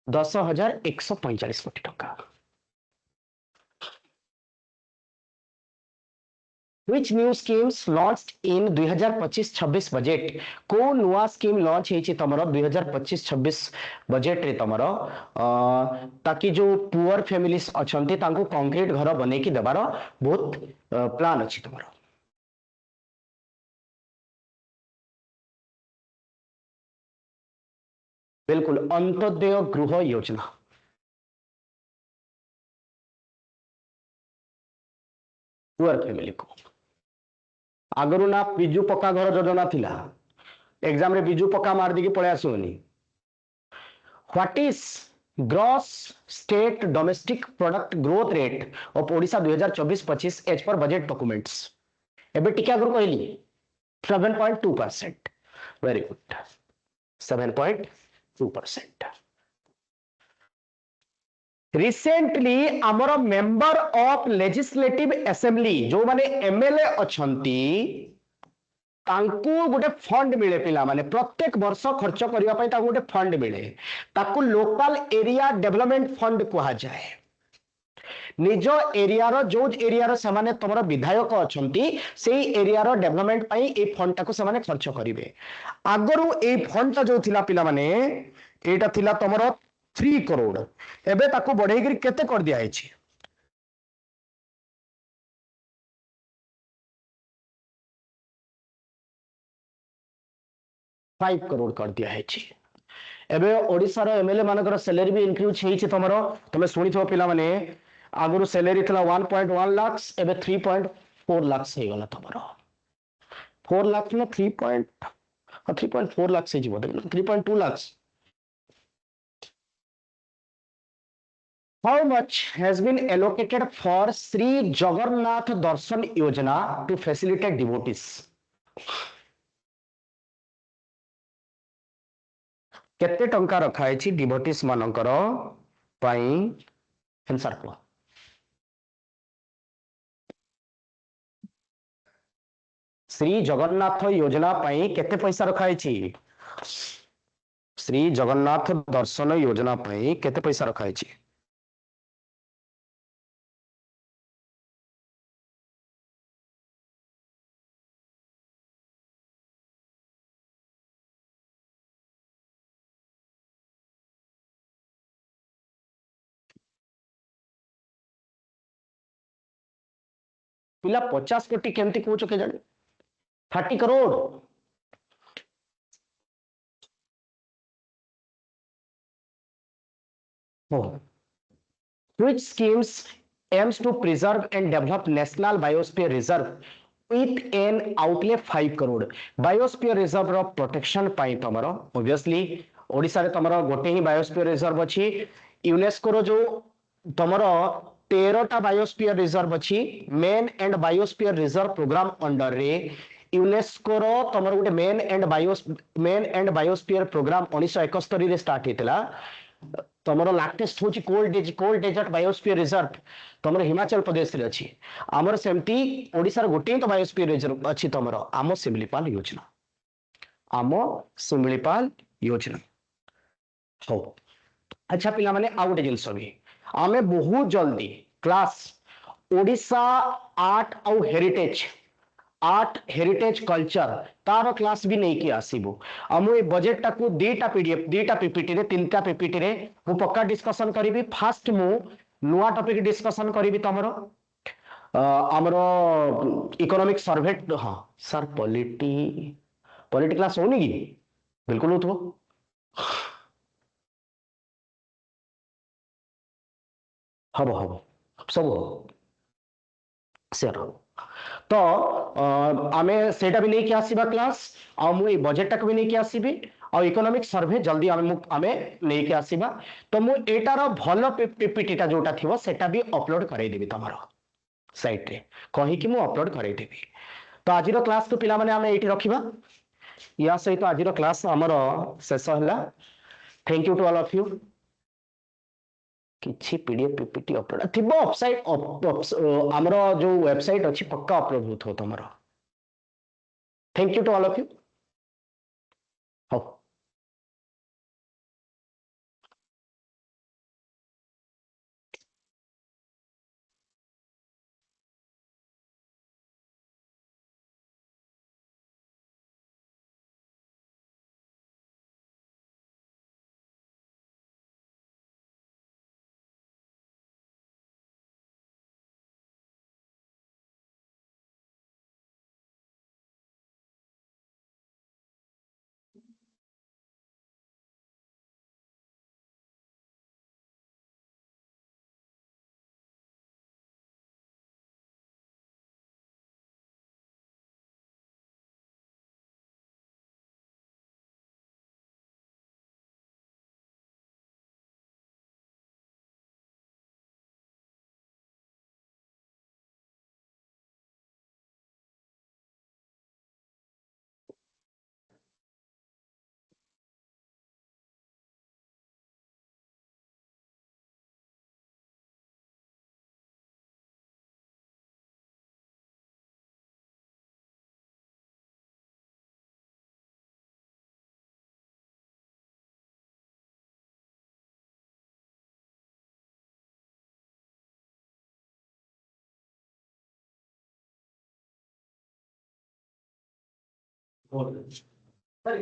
$10,145 कोटी टंका। Which new schemes launched in 2025-26 budget को नुआ स्कीम लॉन्च हेची तमरो 2025-26 बजेट रे तमरो ताकि जो पुअर फैमिलीज अछंती तांको कंक्रीट घर बने की देबार बहुत प्लान अछि तमरो बिल्कुल अंत्योदय गृह योजना पुअर फैमिली को आगरु ना बिजू पक्का घर योजना थिला एग्जाम रे बिजू पक्का मार दी पळे आसोनी what is gross state domestic product growth rate of Odisha 2024-25 as per budget documents एबे टिके आगु कहली 7.2%। Very good, 7.2%। रिसेंटली आमर मेंबर ऑफ लेजिस्लेटिव असेंबली जो माने एमएलए अछंती तांकू गोटे फंड मिले पिला माने प्रत्येक वर्ष खर्च करने गोटे फंड मिले ताकू लोकल एरिया डेवलपमेंट फंड कहा जाए। निज एरिया जो एरिया से तुम विधायक अच्छा से एरिया डेवलपमेंट ए फंड टाक से खर्च करेंगे। आगरू ए फंड जो थिला पिला माने एटा थिला तुमर 3 करोड़ एबे ताकू बढ़े केते कर दिया है 5 करोड़ कर दिया है। एबे ओडिसा रो एमएलए मानकर सैलरी भी इंक्रीज हेछि तमरो तमे सुनिथो पिला माने आगुरु सैलरी थला 1.1 लाख एबे 3.4 लाख हे गला तमरो 4 लाख ना 3.4 लाख से जीवो 3.2 lakh. How much has been allocated for Sri Jagannath Darshan Yojana to facilitate devotees? केते टंका रखा है डिवोटीज मानकर पाई आंसर को श्री जगन्नाथ योजना पाई केते पैसा रखा है श्री जगन्नाथ दर्शन योजना पाई केते पैसा रखा है पिला 50 कोटी केमती कहूच के जाने 30 crore which schemes aims to preserve and develop national biosphere reserve with an outlay 5 crore biosphere reserve रो प्रोटेक्शन पाई तमरो ऑब्वियसली ओडिसा रे तमरो गोटे ही बायोस्फीयर रिजर्व अछि यूनेस्को रो जो तमरो 13टा बायोस्फीयर रिजर्व अछि man and biosphere reserve programme under रे यूनेस्को रो तमरो गोटे मेन एंड बायोस्फीयर प्रोग्राम 1971 रे स्टार्ट हेतला तमरो लाटेस्ट होची कोल्ड डेजर्ट बायोस्फीयर रिजर्व तमरो हिमाचल प्रदेश रे अछि हमर सेमती ओडिसा रे गोटे तो बायोस्फीयर रिजर्व अछि तमरो आमो सिमलीपाल योजना हो। अच्छा पिला माने आ गोटे जिंस भी आमे बहुत जल्दी class Odisha art heritage culture तार क्लास भी नहीं कि आसीबो आमु ए बजेट टाकू दीटा पीडीएफ दीटा पीपीटी रे तीनटा पीपीटी रे मु पक्का डिस्कशन करिवि फास्ट मु नुआ टॉपिक डिस्कशन करिवि तमरो हमरो इकोनॉमिक सर्वे हां सर पॉलिटी क्लास होनी की बिल्कुल हो तो हबो हबो सब हो शेयर हो तो आमे सेटा भी नहीं कि आसीबा क्लास आ मु ए बजेट टाक भी नहीं कि आसीबी आ इकोनॉमिक सर्वे जल्दी आमे नहीं कि आसीबा तो मु एटार भलो पीपीटी टा जोटा थिवो सेटा भी अपलोड कराई देबी तमरो साइट रे कहि कि मु अपलोड कराई देबी। तो आजिरो क्लास को पिला माने आमे एठी रखिबा या सहित आजिरो क्लास हमरो शेष हला। Thank you to all of you. किछि पीडीएफ पीपीटी अपलोड थिबो वेबसाइट हमरो जो वेबसाइट अछि पक्का अपलोड होतो तमरो। Thank you to all of you. हो। 4 सर